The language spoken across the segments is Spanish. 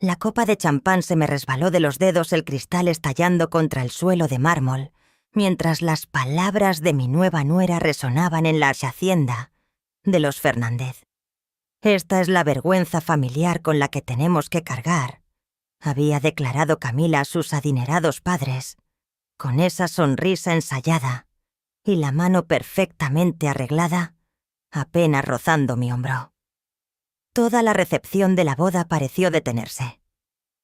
La copa de champán se me resbaló de los dedos, el cristal estallando contra el suelo de mármol, mientras las palabras de mi nueva nuera resonaban en la hacienda de los Fernández. «Esta es la vergüenza familiar con la que tenemos que cargar», había declarado Camila a sus adinerados padres, con esa sonrisa ensayada y la mano perfectamente arreglada, apenas rozando mi hombro. Toda la recepción de la boda pareció detenerse.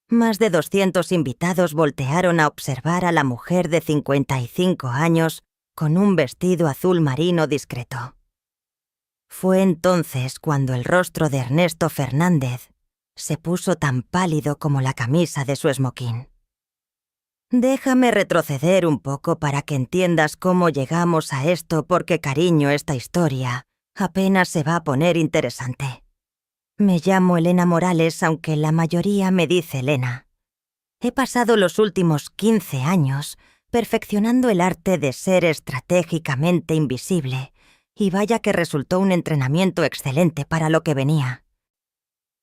Más de 200 invitados voltearon a observar a la mujer de 55 años con un vestido azul marino discreto. Fue entonces cuando el rostro de Ernesto Fernández se puso tan pálido como la camisa de su esmoquín. Déjame retroceder un poco para que entiendas cómo llegamos a esto, porque, cariño, esta historia apenas se va a poner interesante. Me llamo Elena Morales, aunque la mayoría me dice Elena. He pasado los últimos 15 años perfeccionando el arte de ser estratégicamente invisible, y vaya que resultó un entrenamiento excelente para lo que venía.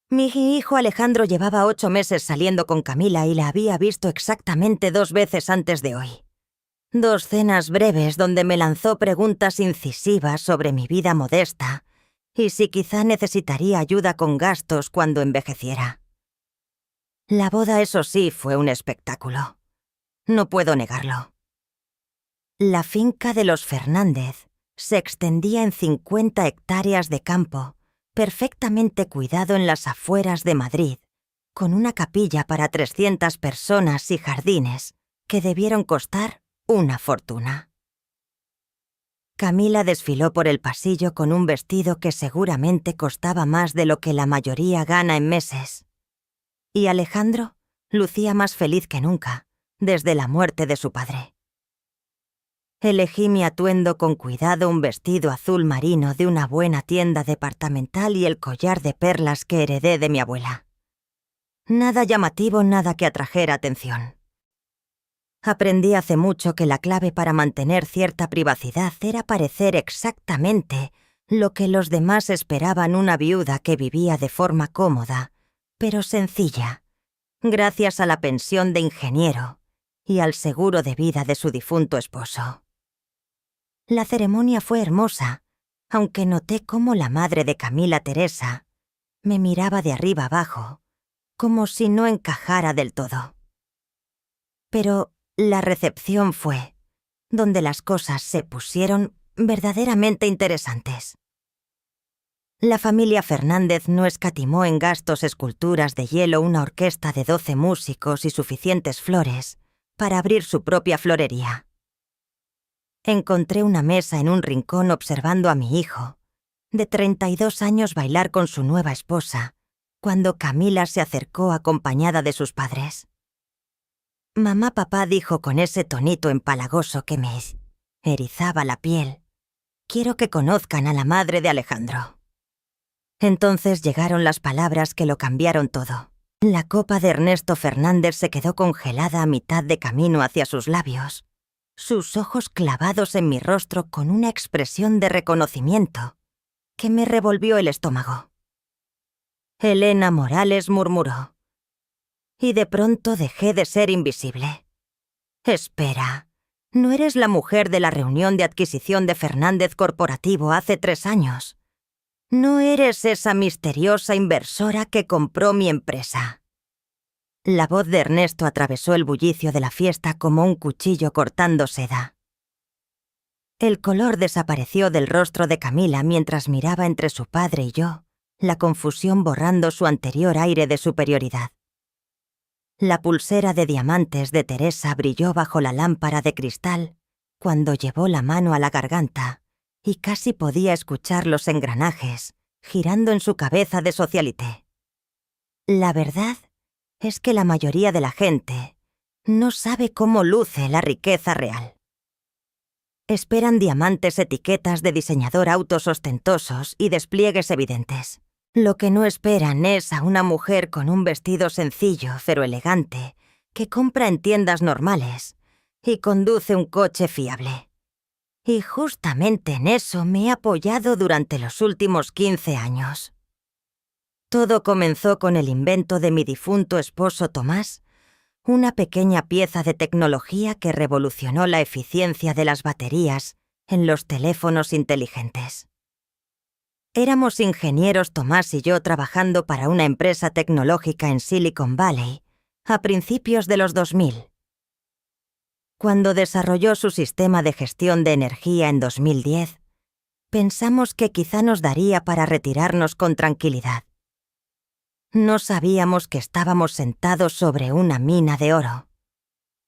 Mi hijo Alejandro llevaba 8 meses saliendo con Camila y la había visto exactamente 2 veces antes de hoy. 2 cenas breves donde me lanzó preguntas incisivas sobre mi vida modesta y si quizá necesitaría ayuda con gastos cuando envejeciera. La boda, eso sí, fue un espectáculo. No puedo negarlo. La finca de los Fernández se extendía en 50 hectáreas de campo, perfectamente cuidado en las afueras de Madrid, con una capilla para 300 personas y jardines que debieron costar una fortuna. Camila desfiló por el pasillo con un vestido que seguramente costaba más de lo que la mayoría gana en meses. Y Alejandro lucía más feliz que nunca, desde la muerte de su padre. Elegí mi atuendo con cuidado, un vestido azul marino de una buena tienda departamental y el collar de perlas que heredé de mi abuela. Nada llamativo, nada que atrajera atención. Aprendí hace mucho que la clave para mantener cierta privacidad era parecer exactamente lo que los demás esperaban, una viuda que vivía de forma cómoda, pero sencilla, gracias a la pensión de ingeniero y al seguro de vida de su difunto esposo. La ceremonia fue hermosa, aunque noté cómo la madre de Camila, Teresa, me miraba de arriba abajo, como si no encajara del todo. Pero la recepción fue donde las cosas se pusieron verdaderamente interesantes. La familia Fernández no escatimó en gastos, esculturas de hielo, una orquesta de 12 músicos y suficientes flores para abrir su propia florería. Encontré una mesa en un rincón observando a mi hijo, de 32 años, bailar con su nueva esposa, cuando Camila se acercó acompañada de sus padres. Papá dijo con ese tonito empalagoso que me erizaba la piel: «Quiero que conozcan a la madre de Alejandro». Entonces llegaron las palabras que lo cambiaron todo. La copa de Ernesto Fernández se quedó congelada a mitad de camino hacia sus labios, sus ojos clavados en mi rostro con una expresión de reconocimiento que me revolvió el estómago. «Elena Morales», murmuró. Y de pronto dejé de ser invisible. «Espera, ¿no eres la mujer de la reunión de adquisición de Fernández Corporativo hace 3 años? ¿No eres esa misteriosa inversora que compró mi empresa?» La voz de Ernesto atravesó el bullicio de la fiesta como un cuchillo cortando seda. El color desapareció del rostro de Camila mientras miraba entre su padre y yo, la confusión borrando su anterior aire de superioridad. La pulsera de diamantes de Teresa brilló bajo la lámpara de cristal cuando llevó la mano a la garganta y casi podía escuchar los engranajes girando en su cabeza de socialité. La verdad es que la mayoría de la gente no sabe cómo luce la riqueza real. Esperan diamantes, etiquetas de diseñador, autos ostentosos y despliegues evidentes. Lo que no esperan es a una mujer con un vestido sencillo pero elegante, que compra en tiendas normales y conduce un coche fiable. Y justamente en eso me he apoyado durante los últimos 15 años. Todo comenzó con el invento de mi difunto esposo Tomás, una pequeña pieza de tecnología que revolucionó la eficiencia de las baterías en los teléfonos inteligentes. Éramos ingenieros Tomás y yo trabajando para una empresa tecnológica en Silicon Valley a principios de los 2000. Cuando desarrolló su sistema de gestión de energía en 2010, pensamos que quizá nos daría para retirarnos con tranquilidad. No sabíamos que estábamos sentados sobre una mina de oro.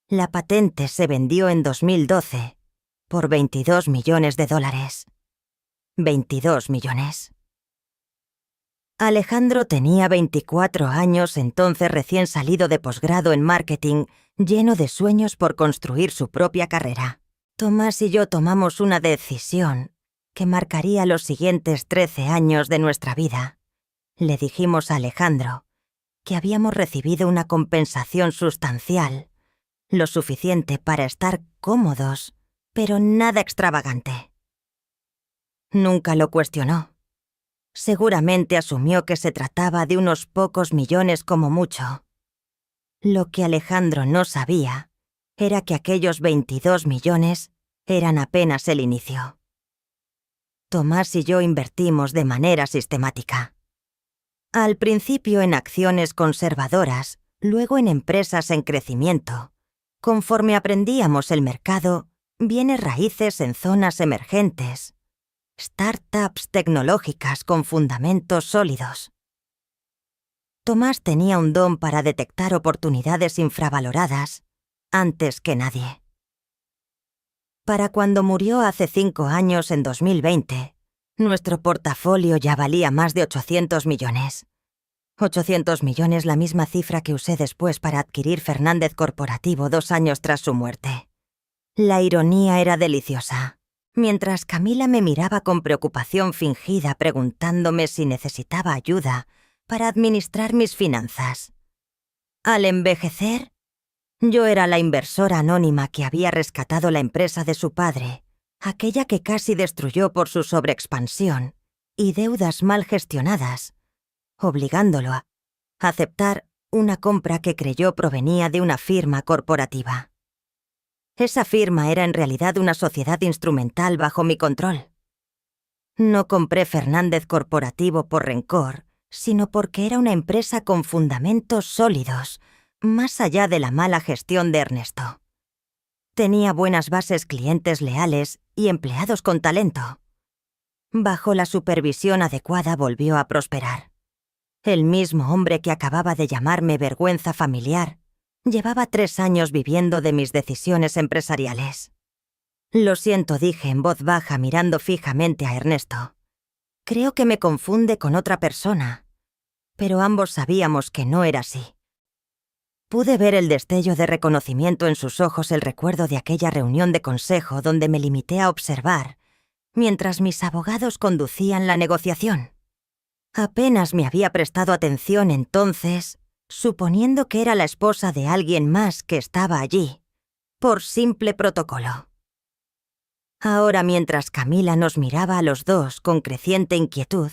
La patente se vendió en 2012 por $22 millones. 22 millones. Alejandro tenía 24 años, entonces recién salido de posgrado en marketing, lleno de sueños por construir su propia carrera. Tomás y yo tomamos una decisión que marcaría los siguientes 13 años de nuestra vida. Le dijimos a Alejandro que habíamos recibido una compensación sustancial, lo suficiente para estar cómodos, pero nada extravagante. Nunca lo cuestionó. Seguramente asumió que se trataba de unos pocos millones como mucho. Lo que Alejandro no sabía era que aquellos 22 millones eran apenas el inicio. Tomás y yo invertimos de manera sistemática. Al principio en acciones conservadoras, luego en empresas en crecimiento. Conforme aprendíamos el mercado, bienes raíces en zonas emergentes, startups tecnológicas con fundamentos sólidos. Tomás tenía un don para detectar oportunidades infravaloradas antes que nadie. Para cuando murió hace 5 años, en 2020, nuestro portafolio ya valía más de 800 millones. 800 millones, la misma cifra que usé después para adquirir Fernández Corporativo 2 años tras su muerte. La ironía era deliciosa. Mientras Camila me miraba con preocupación fingida preguntándome si necesitaba ayuda para administrar mis finanzas. Al envejecer, yo era la inversora anónima que había rescatado la empresa de su padre, aquella que casi destruyó por su sobreexpansión y deudas mal gestionadas, obligándolo a aceptar una compra que creyó provenía de una firma corporativa. Esa firma era en realidad una sociedad instrumental bajo mi control. No compré Fernández Corporativo por rencor, sino porque era una empresa con fundamentos sólidos, más allá de la mala gestión de Ernesto. Tenía buenas bases, clientes leales y empleados con talento. Bajo la supervisión adecuada volvió a prosperar. El mismo hombre que acababa de llamarme vergüenza familiar llevaba 3 años viviendo de mis decisiones empresariales. Lo siento, dije en voz baja mirando fijamente a Ernesto. Creo que me confunde con otra persona, pero ambos sabíamos que no era así. Pude ver el destello de reconocimiento en sus ojos, el recuerdo de aquella reunión de consejo donde me limité a observar mientras mis abogados conducían la negociación. Apenas me había prestado atención entonces, suponiendo que era la esposa de alguien más que estaba allí, por simple protocolo. Ahora, mientras Camila nos miraba a los dos con creciente inquietud,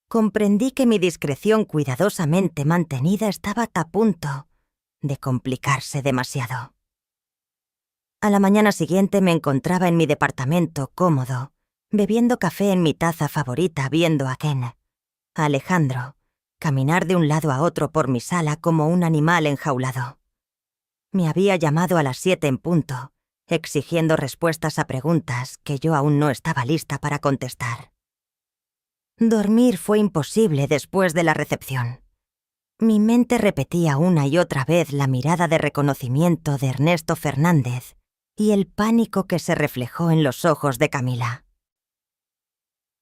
comprendí que mi discreción cuidadosamente mantenida estaba a punto de complicarse demasiado. A la mañana siguiente me encontraba en mi departamento cómodo, bebiendo café en mi taza favorita, viendo a Ken, a Alejandro, caminar de un lado a otro por mi sala como un animal enjaulado. Me había llamado a las 7 en punto, exigiendo respuestas a preguntas que yo aún no estaba lista para contestar. Dormir fue imposible después de la recepción. Mi mente repetía una y otra vez la mirada de reconocimiento de Ernesto Fernández y el pánico que se reflejó en los ojos de Camila.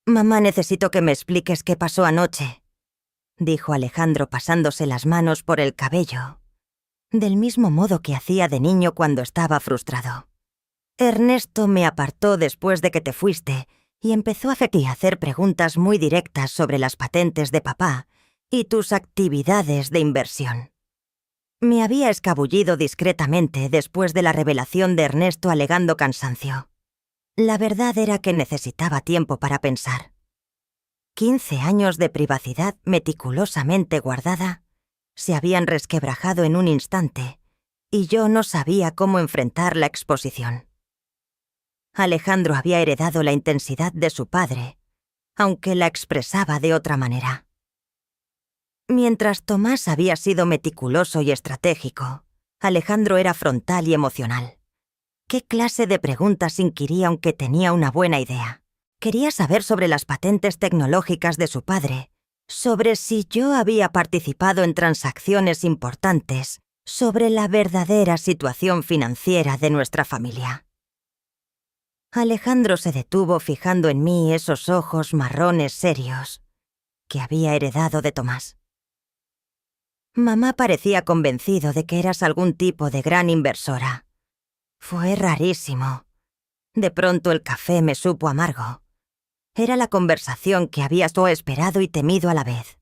«Mamá, necesito que me expliques qué pasó anoche», dijo Alejandro pasándose las manos por el cabello, del mismo modo que hacía de niño cuando estaba frustrado. «Ernesto me apartó después de que te fuiste y empezó a hacer preguntas muy directas sobre las patentes de papá y tus actividades de inversión. Me había escabullido discretamente después de la revelación de Ernesto alegando cansancio. La verdad era que necesitaba tiempo para pensar. 15 años de privacidad meticulosamente guardada se habían resquebrajado en un instante, y yo no sabía cómo enfrentar la exposición. Alejandro había heredado la intensidad de su padre, aunque la expresaba de otra manera. Mientras Tomás había sido meticuloso y estratégico, Alejandro era frontal y emocional. ¿Qué clase de preguntas inquiría aunque tenía una buena idea? Quería saber sobre las patentes tecnológicas de su padre, sobre si yo había participado en transacciones importantes, sobre la verdadera situación financiera de nuestra familia. Alejandro se detuvo fijando en mí esos ojos marrones serios que había heredado de Tomás. Mamá parecía convencido de que eras algún tipo de gran inversora. Fue rarísimo. De pronto el café me supo amargo. Era la conversación que había yo esperado y temido a la vez.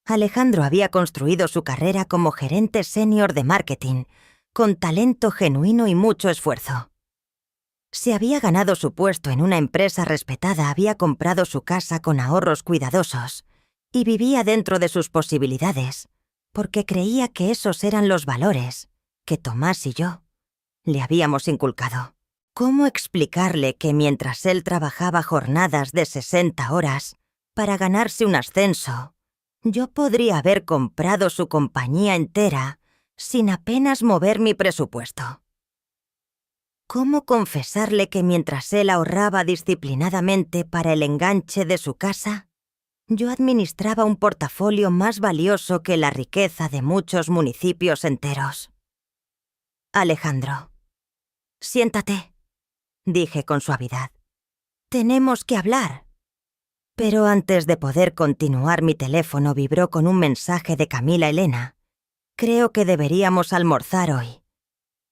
Alejandro había construido su carrera como gerente senior de marketing, con talento genuino y mucho esfuerzo. Se había ganado su puesto en una empresa respetada, había comprado su casa con ahorros cuidadosos y vivía dentro de sus posibilidades, porque creía que esos eran los valores que Tomás y yo le habíamos inculcado. ¿Cómo explicarle que mientras él trabajaba jornadas de 60 horas para ganarse un ascenso, yo podría haber comprado su compañía entera sin apenas mover mi presupuesto? ¿Cómo confesarle que mientras él ahorraba disciplinadamente para el enganche de su casa, yo administraba un portafolio más valioso que la riqueza de muchos municipios enteros? Alejandro, siéntate, dije con suavidad. Tenemos que hablar. Pero antes de poder continuar, mi teléfono vibró con un mensaje de Camila Elena. Creo que deberíamos almorzar hoy.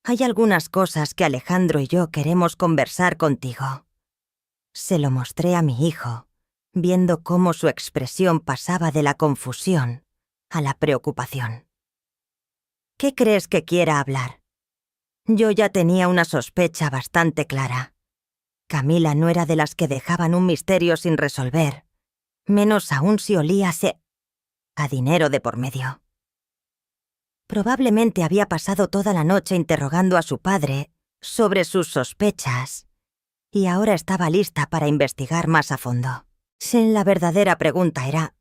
Hay algunas cosas que Alejandro y yo queremos conversar contigo. Se lo mostré a mi hijo, viendo cómo su expresión pasaba de la confusión a la preocupación. ¿Qué crees que quiera hablar? Yo ya tenía una sospecha bastante clara. Camila no era de las que dejaban un misterio sin resolver, menos aún si olía a dinero de por medio. Probablemente había pasado toda la noche interrogando a su padre sobre sus sospechas y ahora estaba lista para investigar más a fondo. La verdadera pregunta era,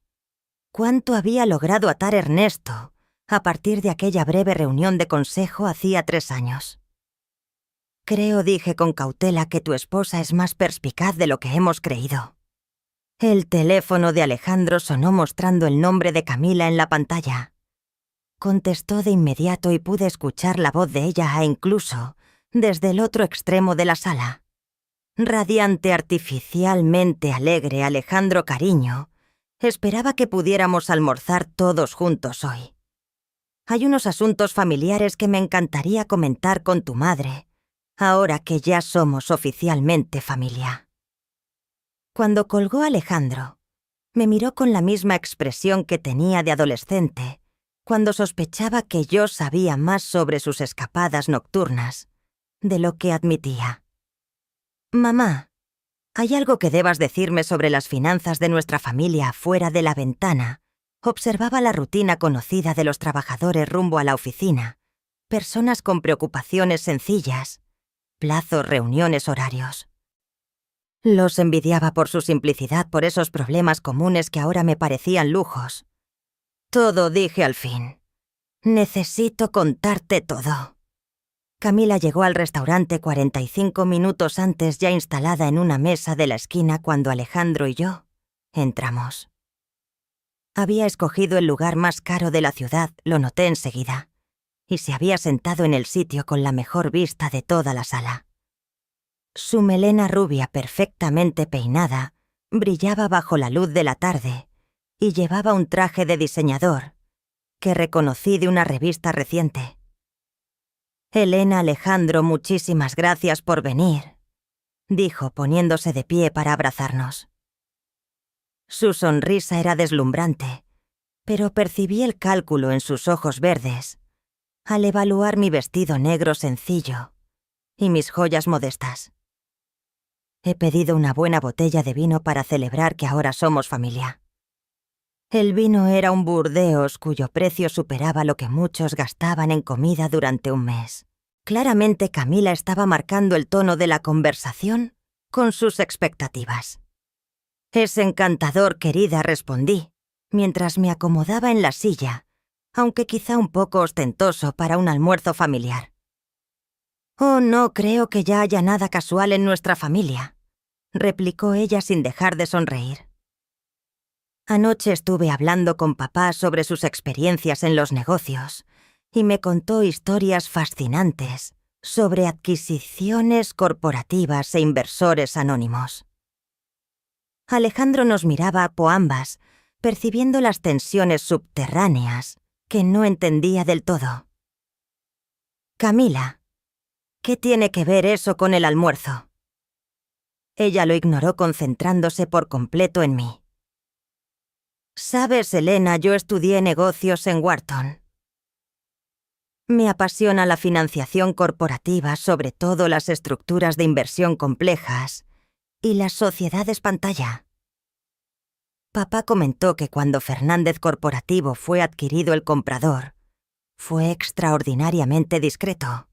¿cuánto había logrado atar Ernesto a partir de aquella breve reunión de consejo hacía 3 años? Creo, dije con cautela, que tu esposa es más perspicaz de lo que hemos creído. El teléfono de Alejandro sonó mostrando el nombre de Camila en la pantalla. Contestó de inmediato y pude escuchar la voz de ella incluso desde el otro extremo de la sala. Radiante, artificialmente alegre, Alejandro cariño, esperaba que pudiéramos almorzar todos juntos hoy. Hay unos asuntos familiares que me encantaría comentar con tu madre, ahora que ya somos oficialmente familia. Cuando colgó Alejandro, me miró con la misma expresión que tenía de adolescente, cuando sospechaba que yo sabía más sobre sus escapadas nocturnas de lo que admitía. Mamá, ¿hay algo que debas decirme sobre las finanzas de nuestra familia fuera de la ventana? Observaba la rutina conocida de los trabajadores rumbo a la oficina, personas con preocupaciones sencillas, plazos, reuniones, horarios. Los envidiaba por su simplicidad, por esos problemas comunes que ahora me parecían lujos. Todo, dije al fin. Necesito contarte todo. Camila llegó al restaurante 45 minutos antes, ya instalada en una mesa de la esquina cuando Alejandro y yo entramos. Había escogido el lugar más caro de la ciudad, lo noté enseguida, y se había sentado en el sitio con la mejor vista de toda la sala. Su melena rubia perfectamente peinada brillaba bajo la luz de la tarde y llevaba un traje de diseñador que reconocí de una revista reciente. Elena, Alejandro, muchísimas gracias por venir, dijo poniéndose de pie para abrazarnos. Su sonrisa era deslumbrante, pero percibí el cálculo en sus ojos verdes al evaluar mi vestido negro sencillo y mis joyas modestas. He pedido una buena botella de vino para celebrar que ahora somos familia. El vino era un Burdeos cuyo precio superaba lo que muchos gastaban en comida durante un mes. Claramente Camila estaba marcando el tono de la conversación con sus expectativas. «Es encantador, querida», respondí, mientras me acomodaba en la silla, aunque quizá un poco ostentoso para un almuerzo familiar. «Oh, no creo que ya haya nada casual en nuestra familia», replicó ella sin dejar de sonreír. Anoche estuve hablando con papá sobre sus experiencias en los negocios y me contó historias fascinantes sobre adquisiciones corporativas e inversores anónimos. Alejandro nos miraba a ambas, percibiendo las tensiones subterráneas que no entendía del todo. «Camila, ¿qué tiene que ver eso con el almuerzo?». Ella lo ignoró concentrándose por completo en mí. «Sabes, Elena, yo estudié negocios en Wharton. Me apasiona la financiación corporativa, sobre todo las estructuras de inversión complejas y las sociedades pantalla». Papá comentó que cuando Fernández Corporativo fue adquirido el comprador, fue extraordinariamente discreto.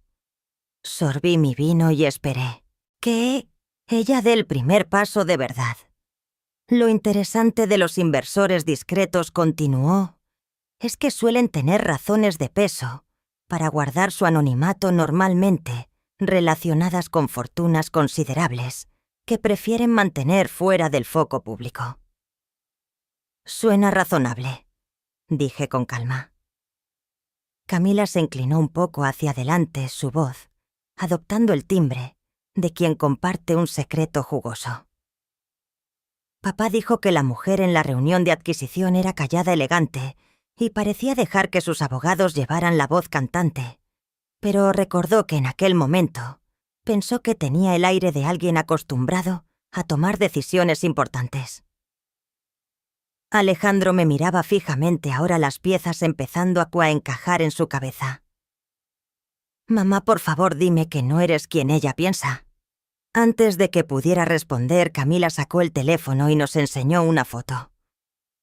Sorbí mi vino y esperé que ella dé el primer paso de verdad. Lo interesante de los inversores discretos, continuó, es que suelen tener razones de peso para guardar su anonimato, normalmente relacionadas con fortunas considerables que prefieren mantener fuera del foco público. «Suena razonable», dije con calma. Camila se inclinó un poco hacia adelante, su voz, adoptando el timbre de quien comparte un secreto jugoso. Papá dijo que la mujer en la reunión de adquisición era callada, elegante, y parecía dejar que sus abogados llevaran la voz cantante, pero recordó que en aquel momento pensó que tenía el aire de alguien acostumbrado a tomar decisiones importantes. Alejandro me miraba fijamente, ahora las piezas empezando a encajar en su cabeza. «Mamá, por favor, dime que no eres quien ella piensa». Antes de que pudiera responder, Camila sacó el teléfono y nos enseñó una foto.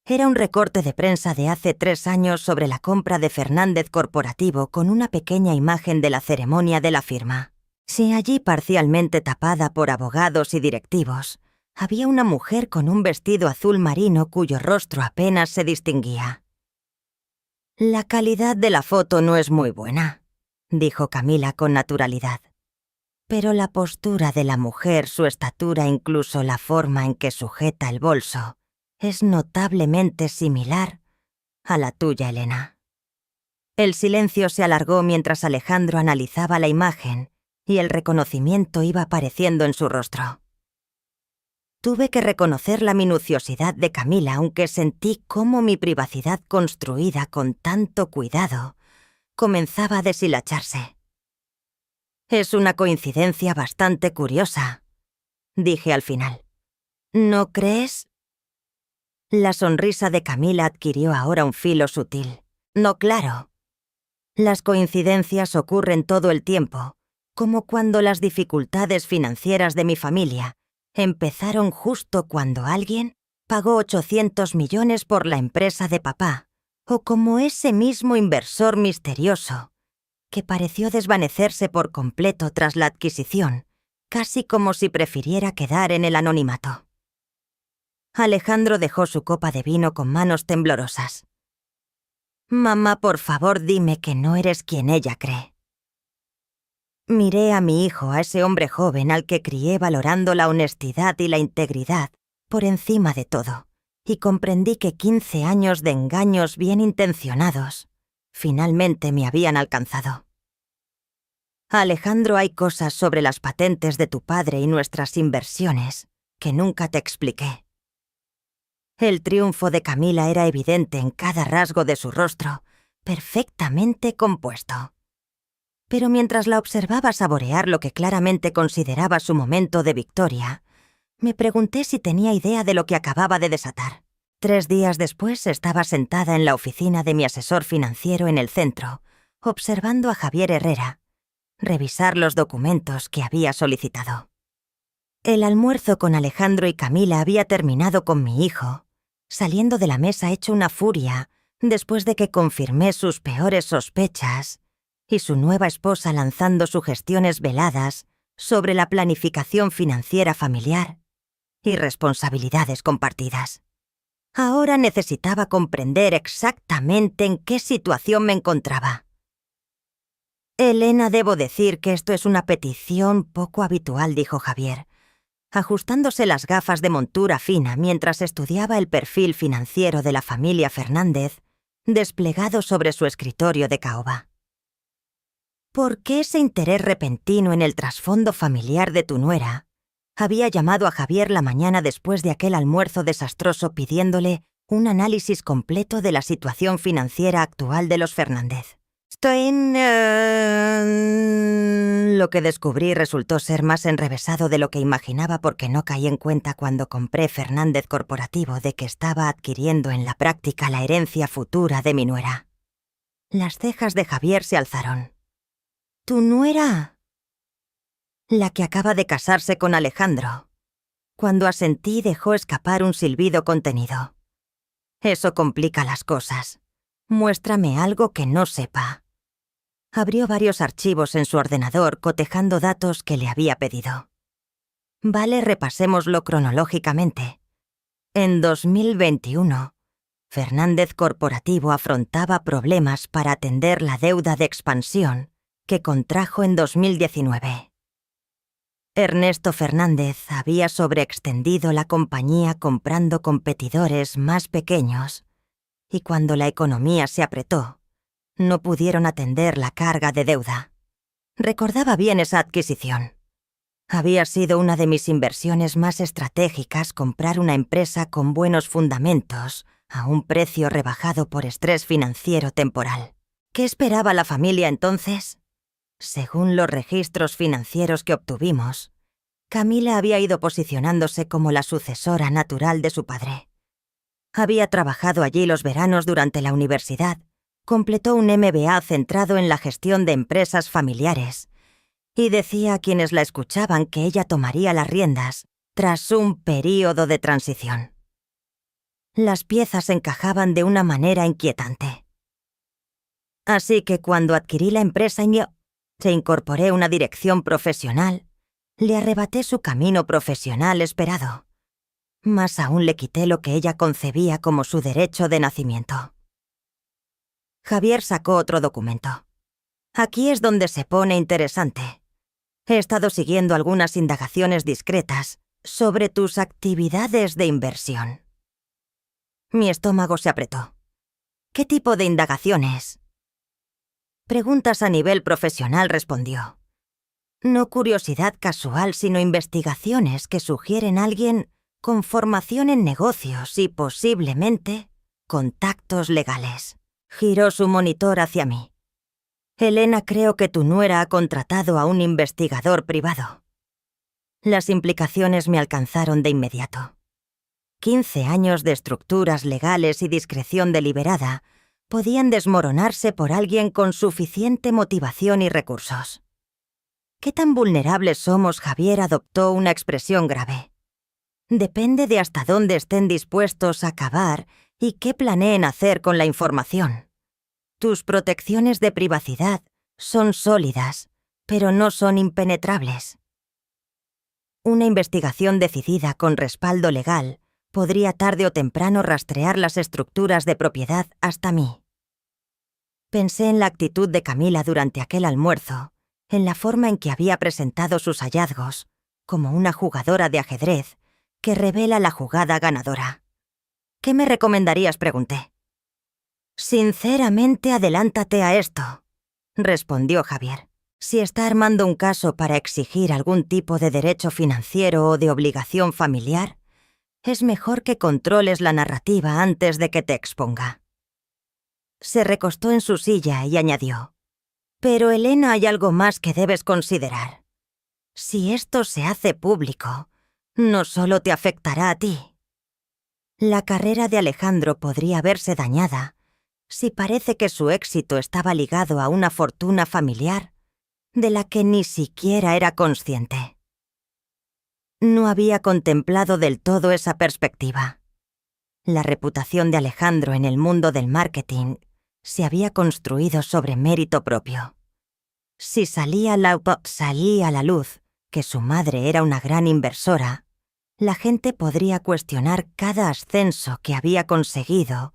Era un recorte de prensa de hace 3 años sobre la compra de Fernández Corporativo, con una pequeña imagen de la ceremonia de la firma. Sí, allí, parcialmente tapada por abogados y directivos, había una mujer con un vestido azul marino cuyo rostro apenas se distinguía. «La calidad de la foto no es muy buena», dijo Camila con naturalidad. «Pero la postura de la mujer, su estatura, incluso la forma en que sujeta el bolso, es notablemente similar a la tuya, Elena». El silencio se alargó mientras Alejandro analizaba la imagen y el reconocimiento iba apareciendo en su rostro. Tuve que reconocer la minuciosidad de Camila, aunque sentí cómo mi privacidad, construida con tanto cuidado, comenzaba a deshilacharse. «Es una coincidencia bastante curiosa», dije al final. «¿No crees?». La sonrisa de Camila adquirió ahora un filo sutil. «No, claro. Las coincidencias ocurren todo el tiempo, como cuando las dificultades financieras de mi familia empezaron justo cuando alguien pagó 800 millones por la empresa de papá, o como ese mismo inversor misterioso que pareció desvanecerse por completo tras la adquisición, casi como si prefiriera quedar en el anonimato». Alejandro dejó su copa de vino con manos temblorosas. «Mamá, por favor, dime que no eres quien ella cree». Miré a mi hijo, a ese hombre joven al que crié valorando la honestidad y la integridad por encima de todo, y comprendí que 15 años de engaños bien intencionados finalmente me habían alcanzado. «Alejandro, hay cosas sobre las patentes de tu padre y nuestras inversiones que nunca te expliqué». El triunfo de Camila era evidente en cada rasgo de su rostro, perfectamente compuesto. Pero mientras la observaba saborear lo que claramente consideraba su momento de victoria, me pregunté si tenía idea de lo que acababa de desatar. 3 días después estaba sentada en la oficina de mi asesor financiero en el centro, observando a Javier Herrera revisar los documentos que había solicitado. El almuerzo con Alejandro y Camila había terminado con mi hijo, saliendo de la mesa hecho una furia después de que confirmé sus peores sospechas, y su nueva esposa lanzando sugestiones veladas sobre la planificación financiera familiar y responsabilidades compartidas. Ahora necesitaba comprender exactamente en qué situación me encontraba. Elena, debo decir que esto es una petición poco habitual, dijo Javier, ajustándose las gafas de montura fina mientras estudiaba el perfil financiero de la familia Fernández desplegado sobre su escritorio de caoba. ¿Por qué ese interés repentino en el trasfondo familiar de tu nuera había llamado a Javier la mañana después de aquel almuerzo desastroso pidiéndole un análisis completo de la situación financiera actual de los Fernández? Lo que descubrí resultó ser más enrevesado de lo que imaginaba porque no caí en cuenta cuando compré Fernández Corporativo de que estaba adquiriendo en la práctica la herencia futura de mi nuera. Las cejas de Javier se alzaron. ¿Tu nuera? La que acaba de casarse con Alejandro. Cuando asentí dejó escapar un silbido contenido. Eso complica las cosas. Muéstrame algo que no sepa. Abrió varios archivos en su ordenador cotejando datos que le había pedido. Vale, repasémoslo cronológicamente. En 2021, Fernández Corporativo afrontaba problemas para atender la deuda de expansión que contrajo en 2019. Ernesto Fernández había sobreextendido la compañía comprando competidores más pequeños, y cuando la economía se apretó, no pudieron atender la carga de deuda. Recordaba bien esa adquisición. Había sido una de mis inversiones más estratégicas comprar una empresa con buenos fundamentos a un precio rebajado por estrés financiero temporal. ¿Qué esperaba la familia entonces? Según los registros financieros que obtuvimos, Camila había ido posicionándose como la sucesora natural de su padre. Había trabajado allí los veranos durante la universidad, completó un MBA centrado en la gestión de empresas familiares y decía a quienes la escuchaban que ella tomaría las riendas tras un período de transición. Las piezas encajaban de una manera inquietante. Así que cuando adquirí la empresa se incorporé una dirección profesional, le arrebaté su camino profesional esperado. Más aún le quité lo que ella concebía como su derecho de nacimiento. Javier sacó otro documento. Aquí es donde se pone interesante. He estado siguiendo algunas indagaciones discretas sobre tus actividades de inversión. Mi estómago se apretó. ¿Qué tipo de indagaciones? Preguntas a nivel profesional, respondió. No curiosidad casual, sino investigaciones que sugieren a alguien con formación en negocios y posiblemente contactos legales. Giró su monitor hacia mí. Elena, creo que tu nuera ha contratado a un investigador privado. Las implicaciones me alcanzaron de inmediato. 15 años de estructuras legales y discreción deliberada podían desmoronarse por alguien con suficiente motivación y recursos. ¿Qué tan vulnerables somos? Javier adoptó una expresión grave. Depende de hasta dónde estén dispuestos a cavar y qué planeen hacer con la información. Tus protecciones de privacidad son sólidas, pero no son impenetrables. Una investigación decidida con respaldo legal podría tarde o temprano rastrear las estructuras de propiedad hasta mí. Pensé en la actitud de Camila durante aquel almuerzo, en la forma en que había presentado sus hallazgos, como una jugadora de ajedrez que revela la jugada ganadora. ¿Qué me recomendarías?, pregunté. Sinceramente, adelántate a esto, respondió Javier. Si está armando un caso para exigir algún tipo de derecho financiero o de obligación familiar, es mejor que controles la narrativa antes de que te exponga. Se recostó en su silla y añadió: Pero Elena, hay algo más que debes considerar. Si esto se hace público, no solo te afectará a ti. La carrera de Alejandro podría verse dañada si parece que su éxito estaba ligado a una fortuna familiar de la que ni siquiera era consciente. No había contemplado del todo esa perspectiva. La reputación de Alejandro en el mundo del marketing se había construido sobre mérito propio. Si salía a la luz que su madre era una gran inversora, la gente podría cuestionar cada ascenso que había conseguido,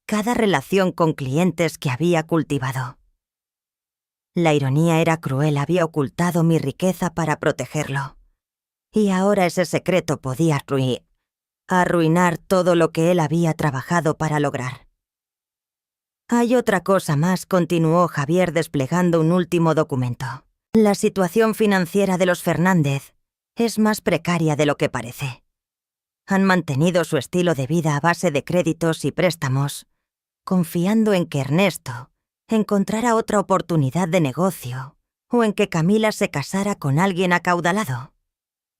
cada relación con clientes que había cultivado. La ironía era cruel, había ocultado mi riqueza para protegerlo. Y ahora ese secreto podía arruinar todo lo que él había trabajado para lograr. Hay otra cosa más, continuó Javier desplegando un último documento. La situación financiera de los Fernández es más precaria de lo que parece. Han mantenido su estilo de vida a base de créditos y préstamos, confiando en que Ernesto encontrara otra oportunidad de negocio o en que Camila se casara con alguien acaudalado.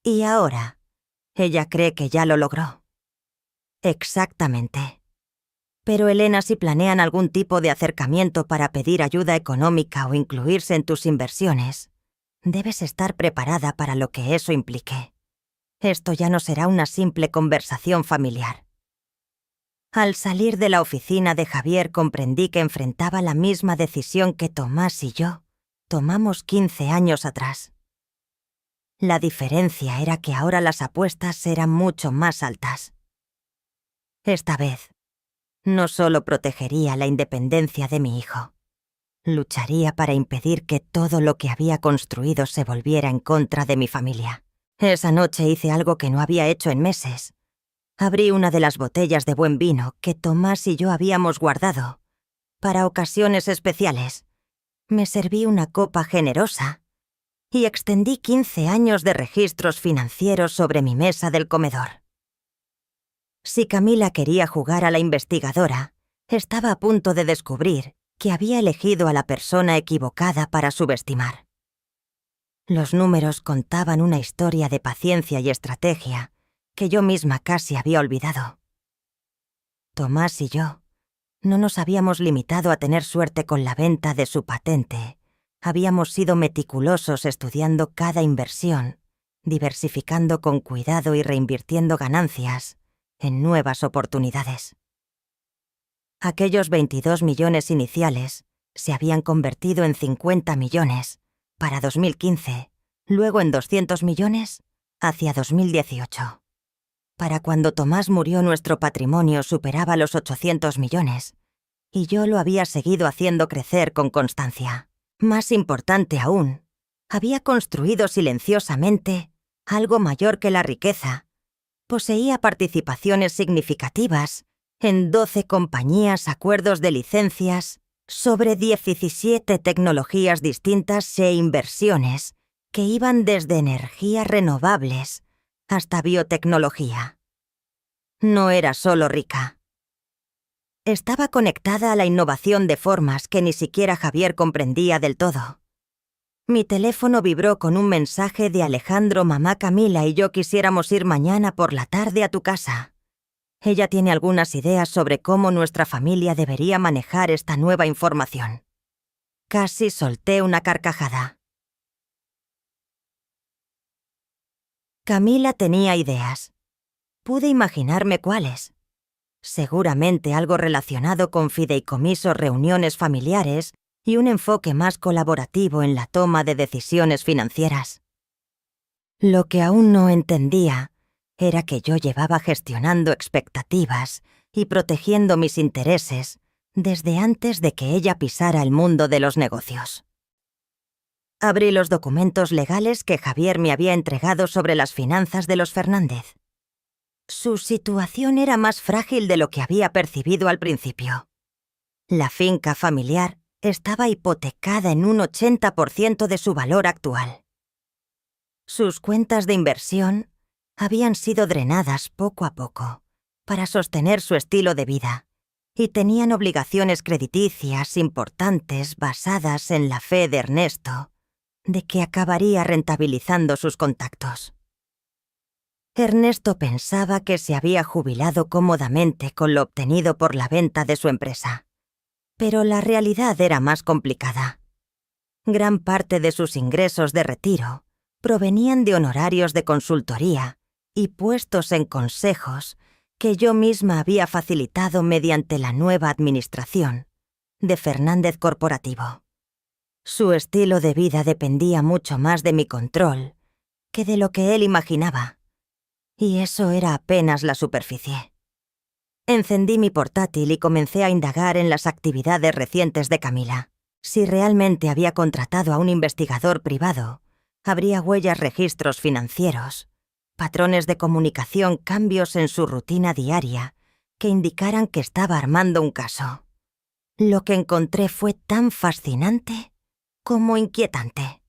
Y ahora, ella cree que ya lo logró. Exactamente. Pero Elena, si planean algún tipo de acercamiento para pedir ayuda económica o incluirse en tus inversiones, debes estar preparada para lo que eso implique. Esto ya no será una simple conversación familiar. Al salir de la oficina de Javier comprendí que enfrentaba la misma decisión que Tomás y yo tomamos 15 años atrás. La diferencia era que ahora las apuestas eran mucho más altas. Esta vez, no solo protegería la independencia de mi hijo, lucharía para impedir que todo lo que había construido se volviera en contra de mi familia. Esa noche hice algo que no había hecho en meses. Abrí una de las botellas de buen vino que Tomás y yo habíamos guardado para ocasiones especiales. Me serví una copa generosa y extendí 15 años de registros financieros sobre mi mesa del comedor. Si Camila quería jugar a la investigadora, estaba a punto de descubrir que había elegido a la persona equivocada para subestimar. Los números contaban una historia de paciencia y estrategia que yo misma casi había olvidado. Tomás y yo no nos habíamos limitado a tener suerte con la venta de su patente. Habíamos sido meticulosos estudiando cada inversión, diversificando con cuidado y reinvirtiendo ganancias en nuevas oportunidades. Aquellos 22 millones iniciales se habían convertido en 50 millones para 2015, luego en 200 millones hacia 2018. Para cuando Tomás murió, nuestro patrimonio superaba los 800 millones, y yo lo había seguido haciendo crecer con constancia. Más importante aún, había construido silenciosamente algo mayor que la riqueza. Poseía participaciones significativas en 12 compañías, acuerdos de licencias, sobre 17 tecnologías distintas e inversiones que iban desde energías renovables hasta biotecnología. No era solo rica. Estaba conectada a la innovación de formas que ni siquiera Javier comprendía del todo. Mi teléfono vibró con un mensaje de Alejandro. Mamá Camila y yo quisiéramos ir mañana por la tarde a tu casa. Ella tiene algunas ideas sobre cómo nuestra familia debería manejar esta nueva información. Casi solté una carcajada. Camila tenía ideas. Pude imaginarme cuáles. Seguramente algo relacionado con fideicomisos, reuniones familiares y un enfoque más colaborativo en la toma de decisiones financieras. Lo que aún no entendía era que yo llevaba gestionando expectativas y protegiendo mis intereses desde antes de que ella pisara el mundo de los negocios. Abrí los documentos legales que Javier me había entregado sobre las finanzas de los Fernández. Su situación era más frágil de lo que había percibido al principio. La finca familiar estaba hipotecada en un 80% de su valor actual. Sus cuentas de inversión habían sido drenadas poco a poco para sostener su estilo de vida y tenían obligaciones crediticias importantes basadas en la fe de Ernesto de que acabaría rentabilizando sus contactos. Ernesto pensaba que se había jubilado cómodamente con lo obtenido por la venta de su empresa, pero la realidad era más complicada. Gran parte de sus ingresos de retiro provenían de honorarios de consultoría y puestos en consejos que yo misma había facilitado mediante la nueva administración de Fernández Corporativo. Su estilo de vida dependía mucho más de mi control que de lo que él imaginaba, y eso era apenas la superficie. Encendí mi portátil y comencé a indagar en las actividades recientes de Camila. Si realmente había contratado a un investigador privado, habría huellas, registros financieros, patrones de comunicación, cambios en su rutina diaria que indicaran que estaba armando un caso. Lo que encontré fue tan fascinante como inquietante.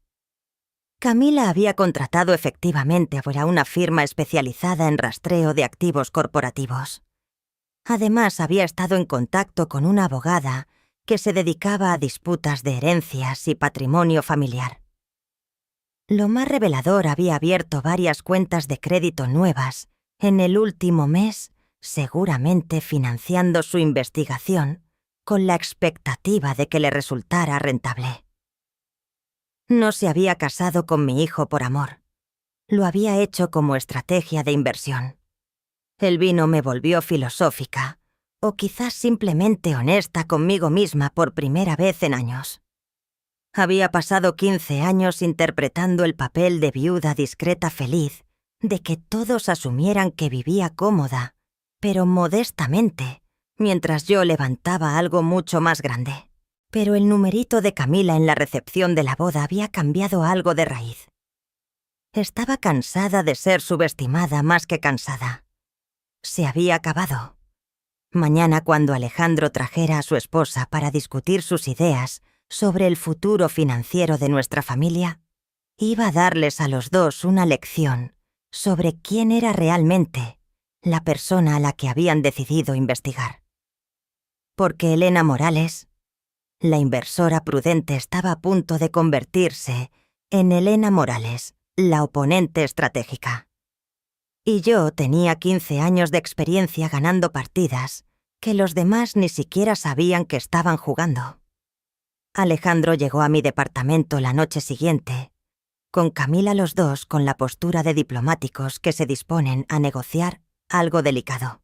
Camila había contratado efectivamente a una firma especializada en rastreo de activos corporativos. Además, había estado en contacto con una abogada que se dedicaba a disputas de herencias y patrimonio familiar. Lo más revelador, había abierto varias cuentas de crédito nuevas en el último mes, seguramente financiando su investigación con la expectativa de que le resultara rentable. No se había casado con mi hijo por amor. Lo había hecho como estrategia de inversión. El vino me volvió filosófica, o quizás simplemente honesta conmigo misma por primera vez en años. Había pasado 15 años interpretando el papel de viuda discreta feliz, de que todos asumieran que vivía cómoda, pero modestamente, mientras yo levantaba algo mucho más grande. Pero el numerito de Camila en la recepción de la boda había cambiado algo de raíz. Estaba cansada de ser subestimada más que cansada. Se había acabado. Mañana, cuando Alejandro trajera a su esposa para discutir sus ideas sobre el futuro financiero de nuestra familia, iba a darles a los dos una lección sobre quién era realmente la persona a la que habían decidido investigar. Porque Elena Morales, la inversora prudente, estaba a punto de convertirse en Elena Morales, la oponente estratégica. Y yo tenía 15 años de experiencia ganando partidas que los demás ni siquiera sabían que estaban jugando. Alejandro llegó a mi departamento la noche siguiente, con Camila, los dos con la postura de diplomáticos que se disponen a negociar algo delicado.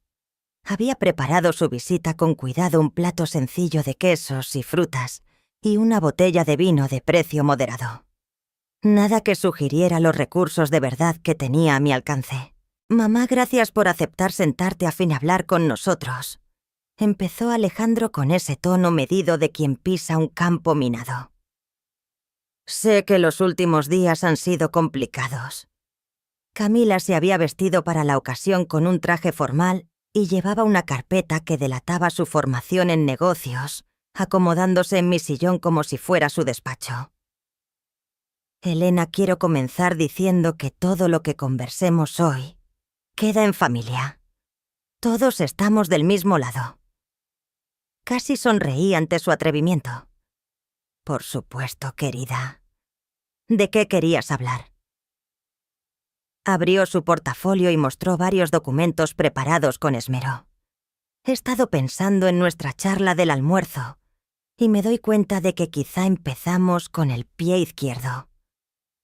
Había preparado su visita con cuidado, un plato sencillo de quesos y frutas y una botella de vino de precio moderado. Nada que sugiriera los recursos de verdad que tenía a mi alcance. «Mamá, gracias por aceptar sentarte a fin hablar con nosotros», empezó Alejandro con ese tono medido de quien pisa un campo minado. «Sé que los últimos días han sido complicados». Camila se había vestido para la ocasión con un traje formal y llevaba una carpeta que delataba su formación en negocios, acomodándose en mi sillón como si fuera su despacho. «Elena, quiero comenzar diciendo que todo lo que conversemos hoy queda en familia. Todos estamos del mismo lado». Casi sonreí ante su atrevimiento. «Por supuesto, querida. ¿De qué querías hablar?» Abrió su portafolio y mostró varios documentos preparados con esmero. He estado pensando en nuestra charla del almuerzo y me doy cuenta de que quizá empezamos con el pie izquierdo.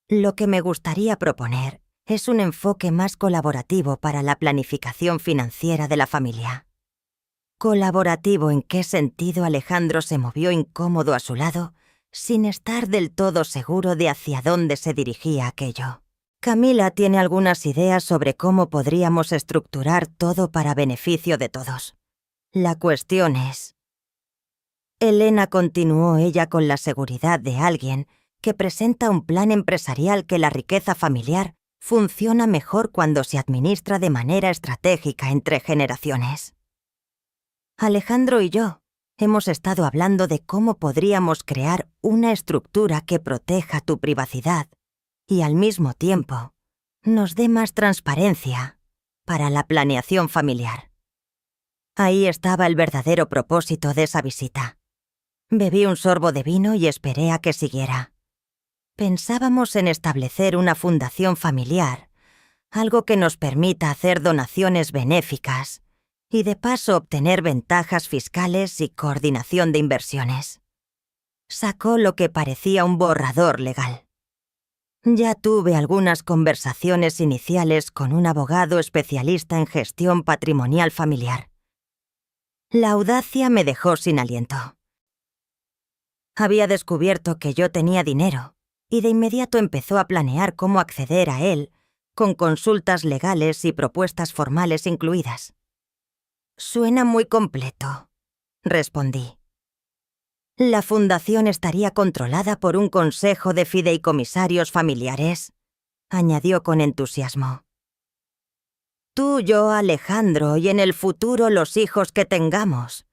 Lo que me gustaría proponer es un enfoque más colaborativo para la planificación financiera de la familia. ¿Colaborativo en qué sentido? Alejandro se movió incómodo a su lado, sin estar del todo seguro de hacia dónde se dirigía aquello. Camila tiene algunas ideas sobre cómo podríamos estructurar todo para beneficio de todos. La cuestión es... Elena, continuó ella con la seguridad de alguien que presenta un plan empresarial, que la riqueza familiar funciona mejor cuando se administra de manera estratégica entre generaciones. Alejandro y yo hemos estado hablando de cómo podríamos crear una estructura que proteja tu privacidad y al mismo tiempo nos dé más transparencia para la planeación familiar. Ahí estaba el verdadero propósito de esa visita. Bebí un sorbo de vino y esperé a que siguiera. Pensábamos en establecer una fundación familiar, algo que nos permita hacer donaciones benéficas y de paso obtener ventajas fiscales y coordinación de inversiones. Sacó lo que parecía un borrador legal. Ya tuve algunas conversaciones iniciales con un abogado especialista en gestión patrimonial familiar. La audacia me dejó sin aliento. Había descubierto que yo tenía dinero y de inmediato empezó a planear cómo acceder a él, con consultas legales y propuestas formales incluidas. «Suena muy completo», respondí. «¿La fundación estaría controlada por un consejo de fideicomisarios familiares?», añadió con entusiasmo. «Tú, yo, Alejandro, y en el futuro los hijos que tengamos.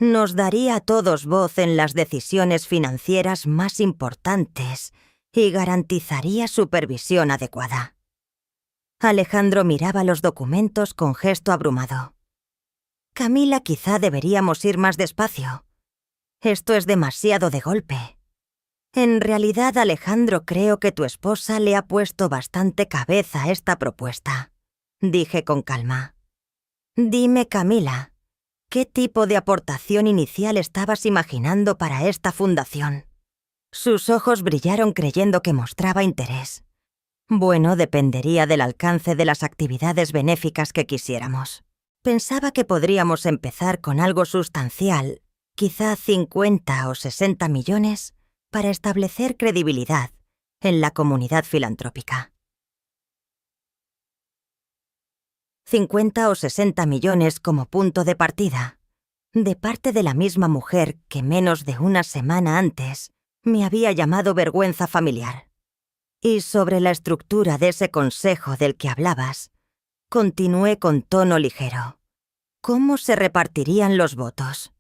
Nos daría a todos voz en las decisiones financieras más importantes y garantizaría supervisión adecuada». Alejandro miraba los documentos con gesto abrumado. «Camila, quizá deberíamos ir más despacio. Esto es demasiado de golpe. En realidad, Alejandro, creo que tu esposa le ha puesto bastante cabeza a esta propuesta», dije con calma. «Dime, Camila, ¿qué tipo de aportación inicial estabas imaginando para esta fundación?» Sus ojos brillaron creyendo que mostraba interés. Bueno, dependería del alcance de las actividades benéficas que quisiéramos. Pensaba que podríamos empezar con algo sustancial, quizá 50 o 60 millones, para establecer credibilidad en la comunidad filantrópica. 50 o 60 millones como punto de partida, de parte de la misma mujer que menos de una semana antes me había llamado vergüenza familiar. Y sobre la estructura de ese consejo del que hablabas, continué con tono ligero. ¿Cómo se repartirían los votos?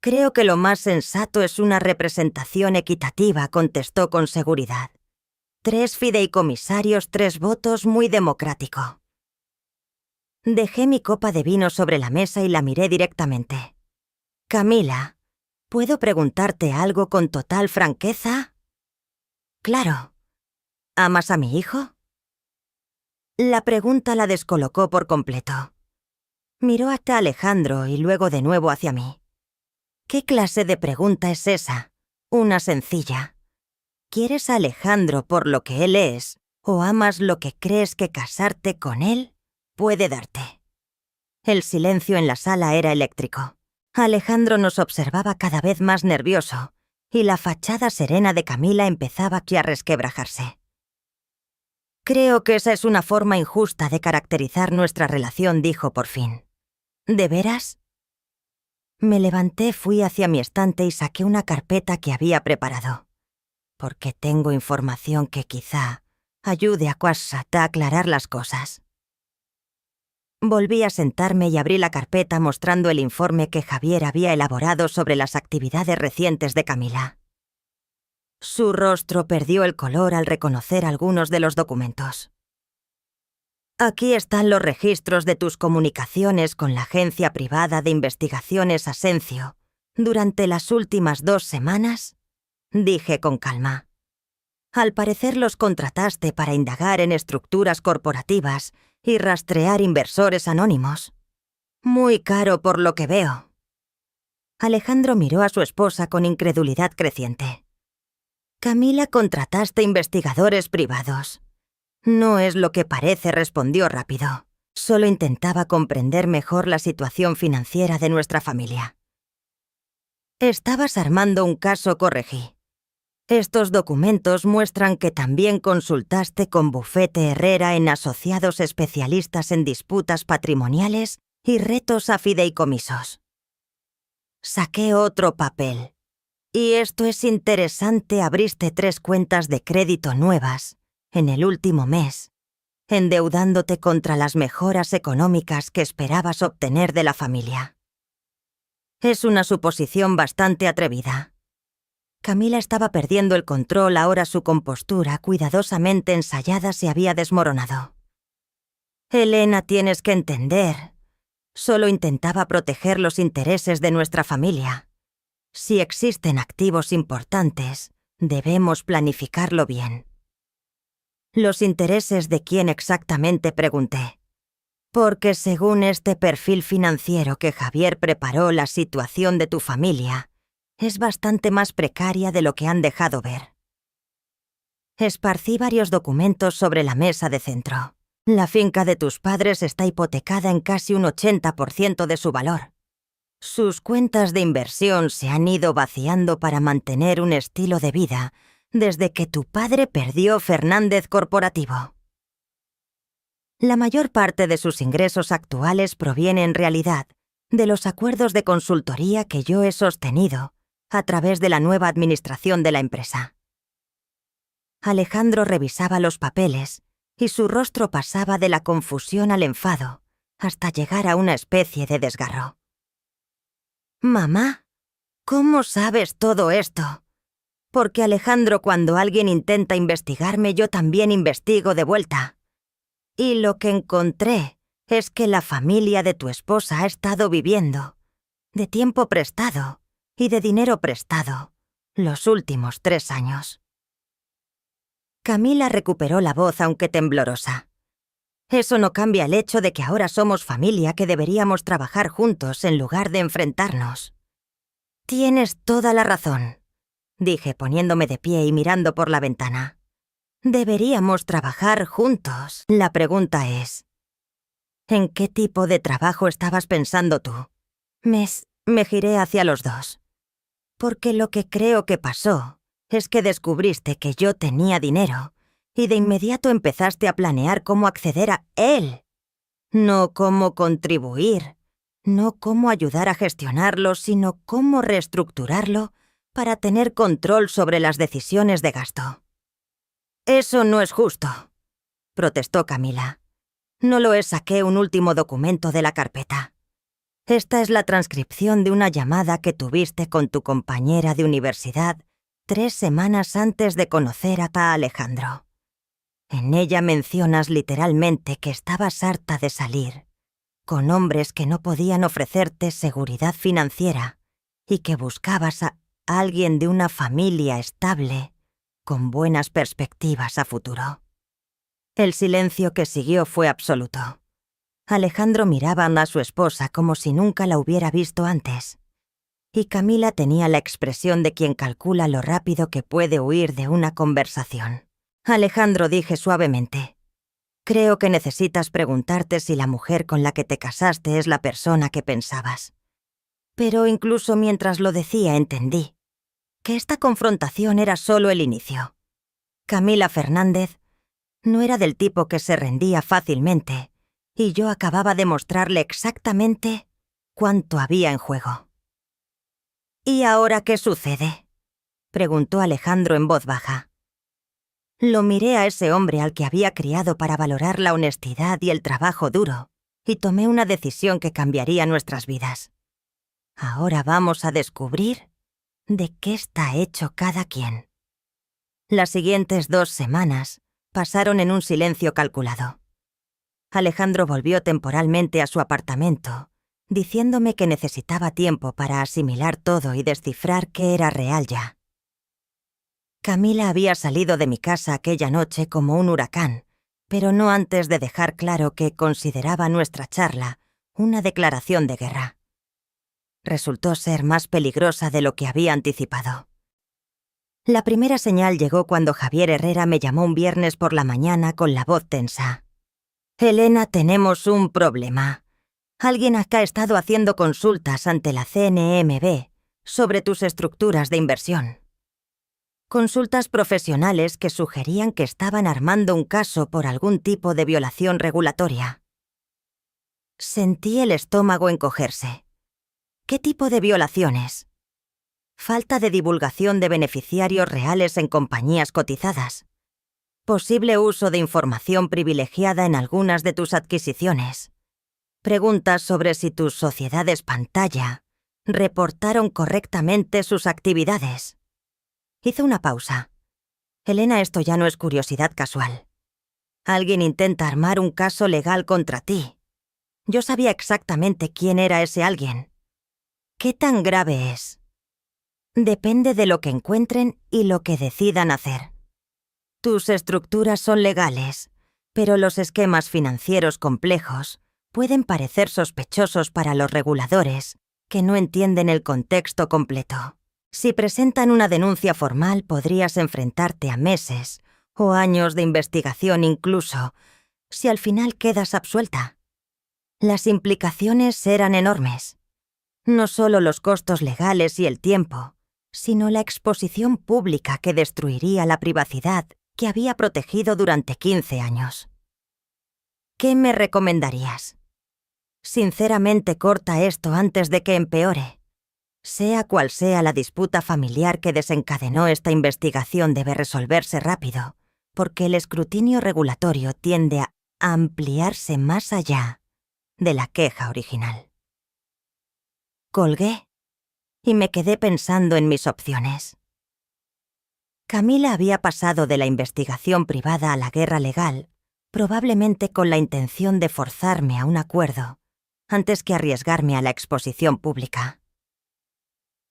«Creo que lo más sensato es una representación equitativa», contestó con seguridad. 3 fideicomisarios, 3 votos, muy democrático. Dejé mi copa de vino sobre la mesa y la miré directamente. «Camila, ¿puedo preguntarte algo con total franqueza?» «Claro. ¿Amas a mi hijo?» La pregunta la descolocó por completo. Miró hasta Alejandro y luego de nuevo hacia mí. ¿Qué clase de pregunta es esa? Una sencilla. ¿Quieres a Alejandro por lo que él es, o amas lo que crees que casarte con él puede darte? El silencio en la sala era eléctrico. Alejandro nos observaba cada vez más nervioso, y la fachada serena de Camila empezaba a resquebrajarse. «Creo que esa es una forma injusta de caracterizar nuestra relación», dijo por fin. «¿De veras?» Me levanté, fui hacia mi estante y saqué una carpeta que había preparado. «Porque tengo información que quizá ayude a Quashat a aclarar las cosas». Volví a sentarme y abrí la carpeta mostrando el informe que Javier había elaborado sobre las actividades recientes de Camila. Su rostro perdió el color al reconocer algunos de los documentos. «Aquí están los registros de tus comunicaciones con la agencia privada de investigaciones Asencio durante las últimas 2 semanas», dije con calma. «Al parecer los contrataste para indagar en estructuras corporativas y rastrear inversores anónimos. Muy caro por lo que veo». Alejandro miró a su esposa con incredulidad creciente. «Camila, contrataste investigadores privados». «No es lo que parece», respondió rápido. Solo intentaba comprender mejor la situación financiera de nuestra familia. «Estabas armando un caso», corregí. «Estos documentos muestran que también consultaste con Bufete Herrera en asociados especialistas en disputas patrimoniales y retos a fideicomisos». Saqué otro papel. «Y esto es interesante, abriste 3 cuentas de crédito nuevas en el último mes, endeudándote contra las mejoras económicas que esperabas obtener de la familia». Es una suposición bastante atrevida. Camila estaba perdiendo el control, ahora su compostura, cuidadosamente ensayada, se había desmoronado. «Elena, tienes que entender. Solo intentaba proteger los intereses de nuestra familia. Si existen activos importantes, debemos planificarlo bien». «¿Los intereses de quién exactamente?», pregunté. «Porque según este perfil financiero que Javier preparó, la situación de tu familia es bastante más precaria de lo que han dejado ver». Esparcí varios documentos sobre la mesa de centro. La finca de tus padres está hipotecada en casi un 80% de su valor. Sus cuentas de inversión se han ido vaciando para mantener un estilo de vida desde que tu padre perdió Fernández Corporativo. La mayor parte de sus ingresos actuales proviene en realidad de los acuerdos de consultoría que yo he sostenido a través de la nueva administración de la empresa. Alejandro revisaba los papeles y su rostro pasaba de la confusión al enfado hasta llegar a una especie de desgarro. «Mamá, ¿cómo sabes todo esto?» «Porque Alejandro, cuando alguien intenta investigarme, yo también investigo de vuelta. Y lo que encontré es que la familia de tu esposa ha estado viviendo de tiempo prestado y de dinero prestado los últimos 3 años. Camila recuperó la voz, aunque temblorosa. Eso no cambia el hecho de que ahora somos familia, que deberíamos trabajar juntos en lugar de enfrentarnos. Tienes toda la razón, dije poniéndome de pie y mirando por la ventana. Deberíamos trabajar juntos. La pregunta es, ¿en qué tipo de trabajo estabas pensando tú? Me giré hacia los dos. Porque lo que creo que pasó es que descubriste que yo tenía dinero y de inmediato empezaste a planear cómo acceder a él. No cómo contribuir, no cómo ayudar a gestionarlo, sino cómo reestructurarlo para tener control sobre las decisiones de gasto. «Eso no es justo», protestó Camila. «No lo es, saqué un último documento de la carpeta. Esta es la transcripción de una llamada que tuviste con tu compañera de universidad 3 semanas antes de conocer a Alejandro. En ella mencionas literalmente que estabas harta de salir con hombres que no podían ofrecerte seguridad financiera y que buscabas a alguien de una familia estable con buenas perspectivas a futuro». El silencio que siguió fue absoluto. Alejandro miraba a su esposa como si nunca la hubiera visto antes. Y Camila tenía la expresión de quien calcula lo rápido que puede huir de una conversación. «Alejandro», dije suavemente, «creo que necesitas preguntarte si la mujer con la que te casaste es la persona que pensabas». Pero incluso mientras lo decía entendí que esta confrontación era solo el inicio. Camila Fernández no era del tipo que se rendía fácilmente, y yo acababa de mostrarle exactamente cuánto había en juego. «¿Y ahora qué sucede?», preguntó Alejandro en voz baja. Lo miré a ese hombre al que había criado para valorar la honestidad y el trabajo duro, y tomé una decisión que cambiaría nuestras vidas. Ahora vamos a descubrir de qué está hecho cada quien. Las siguientes 2 semanas pasaron en un silencio calculado. Alejandro volvió temporalmente a su apartamento, diciéndome que necesitaba tiempo para asimilar todo y descifrar qué era real ya. Camila había salido de mi casa aquella noche como un huracán, pero no antes de dejar claro que consideraba nuestra charla una declaración de guerra. Resultó ser más peligrosa de lo que había anticipado. La primera señal llegó cuando Javier Herrera me llamó un viernes por la mañana con la voz tensa. «Elena, tenemos un problema. Alguien acá ha estado haciendo consultas ante la CNMV sobre tus estructuras de inversión. Consultas profesionales que sugerían que estaban armando un caso por algún tipo de violación regulatoria». Sentí el estómago encogerse. ¿Qué tipo de violaciones? Falta de divulgación de beneficiarios reales en compañías cotizadas. Posible uso de información privilegiada en algunas de tus adquisiciones. Preguntas sobre si tus sociedades pantalla reportaron correctamente sus actividades. Hizo una pausa. «Elena, esto ya no es curiosidad casual. Alguien intenta armar un caso legal contra ti. Yo sabía exactamente quién era ese alguien. ¿Qué tan grave es? Depende de lo que encuentren y lo que decidan hacer. Tus estructuras son legales, pero los esquemas financieros complejos pueden parecer sospechosos para los reguladores que no entienden el contexto completo. Si presentan una denuncia formal, podrías enfrentarte a meses O años de investigación incluso, si al final quedas absuelta. Las implicaciones eran enormes. No solo los costos legales y el tiempo, sino la exposición pública que destruiría la privacidad que había protegido durante 15 años. ¿Qué me recomendarías? Sinceramente, corta esto antes de que empeore. Sea cual sea la disputa familiar que desencadenó esta investigación, debe resolverse rápido, porque el escrutinio regulatorio tiende a ampliarse más allá de la queja original. Colgué y me quedé pensando en mis opciones. Camila había pasado de la investigación privada a la guerra legal, probablemente con la intención de forzarme a un acuerdo, antes que arriesgarme a la exposición pública.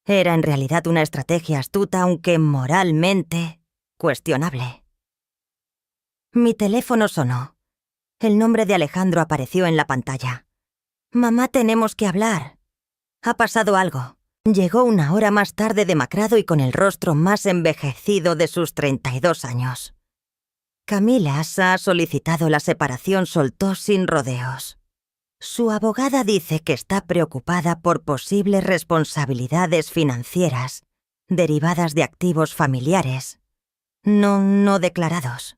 Era en realidad una estrategia astuta, aunque moralmente cuestionable. Mi teléfono sonó. El nombre de Alejandro apareció en la pantalla. «Mamá, tenemos que hablar. Ha pasado algo». Llegó una hora más tarde, demacrado y con el rostro más envejecido de sus 32 años. «Camila ha solicitado la separación», soltó sin rodeos. «Su abogada dice que está preocupada por posibles responsabilidades financieras derivadas de activos familiares, no declarados».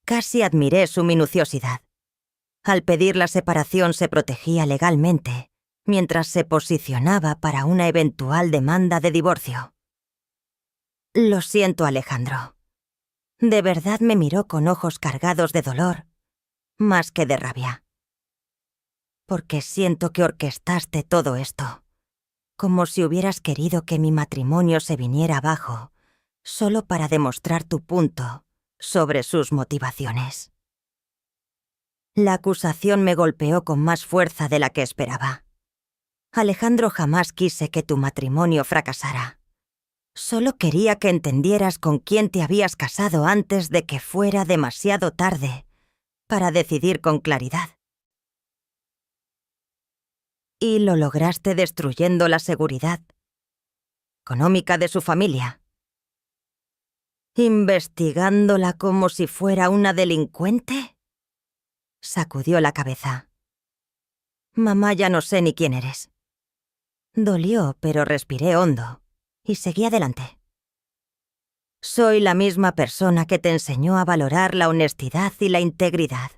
Casi admiré su minuciosidad. Al pedir la separación se protegía legalmente, mientras se posicionaba para una eventual demanda de divorcio. «Lo siento, Alejandro». De verdad me miró con ojos cargados de dolor, más que de rabia. «Porque siento que orquestaste todo esto, como si hubieras querido que mi matrimonio se viniera abajo, solo para demostrar tu punto sobre sus motivaciones». La acusación me golpeó con más fuerza de la que esperaba. «Alejandro, jamás quise que tu matrimonio fracasara. Solo quería que entendieras con quién te habías casado antes de que fuera demasiado tarde para decidir con claridad. Y lo lograste destruyendo la seguridad económica de su familia, investigándola como si fuera una delincuente». Sacudió la cabeza. «Mamá, ya no sé ni quién eres». Dolió, pero respiré hondo y seguí adelante. «Soy la misma persona que te enseñó a valorar la honestidad y la integridad.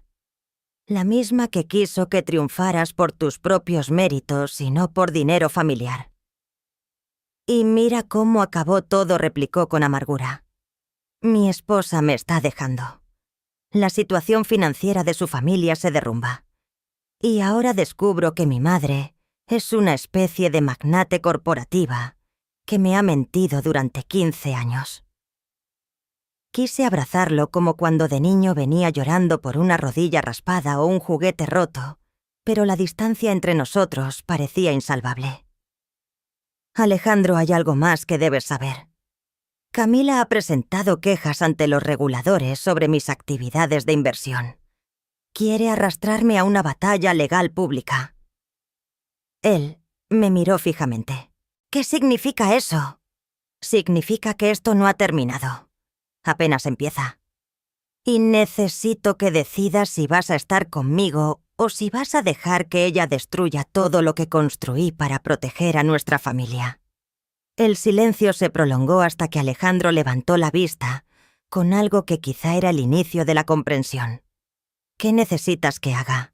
La misma que quiso que triunfaras por tus propios méritos y no por dinero familiar. Y mira cómo acabó todo», replicó con amargura. «Mi esposa me está dejando. La situación financiera de su familia se derrumba. Y ahora descubro que mi madre es una especie de magnate corporativa que me ha mentido durante 15 años». Quise abrazarlo como cuando de niño venía llorando por una rodilla raspada o un juguete roto, pero la distancia entre nosotros parecía insalvable. «Alejandro, hay algo más que debes saber. Camila ha presentado quejas ante los reguladores sobre mis actividades de inversión. Quiere arrastrarme a una batalla legal pública». Él me miró fijamente. «¿Qué significa eso?» «Significa que esto no ha terminado. Apenas empieza. Y necesito que decidas si vas a estar conmigo o si vas a dejar que ella destruya todo lo que construí para proteger a nuestra familia». El silencio se prolongó hasta que Alejandro levantó la vista con algo que quizá era el inicio de la comprensión. «¿Qué necesitas que haga?»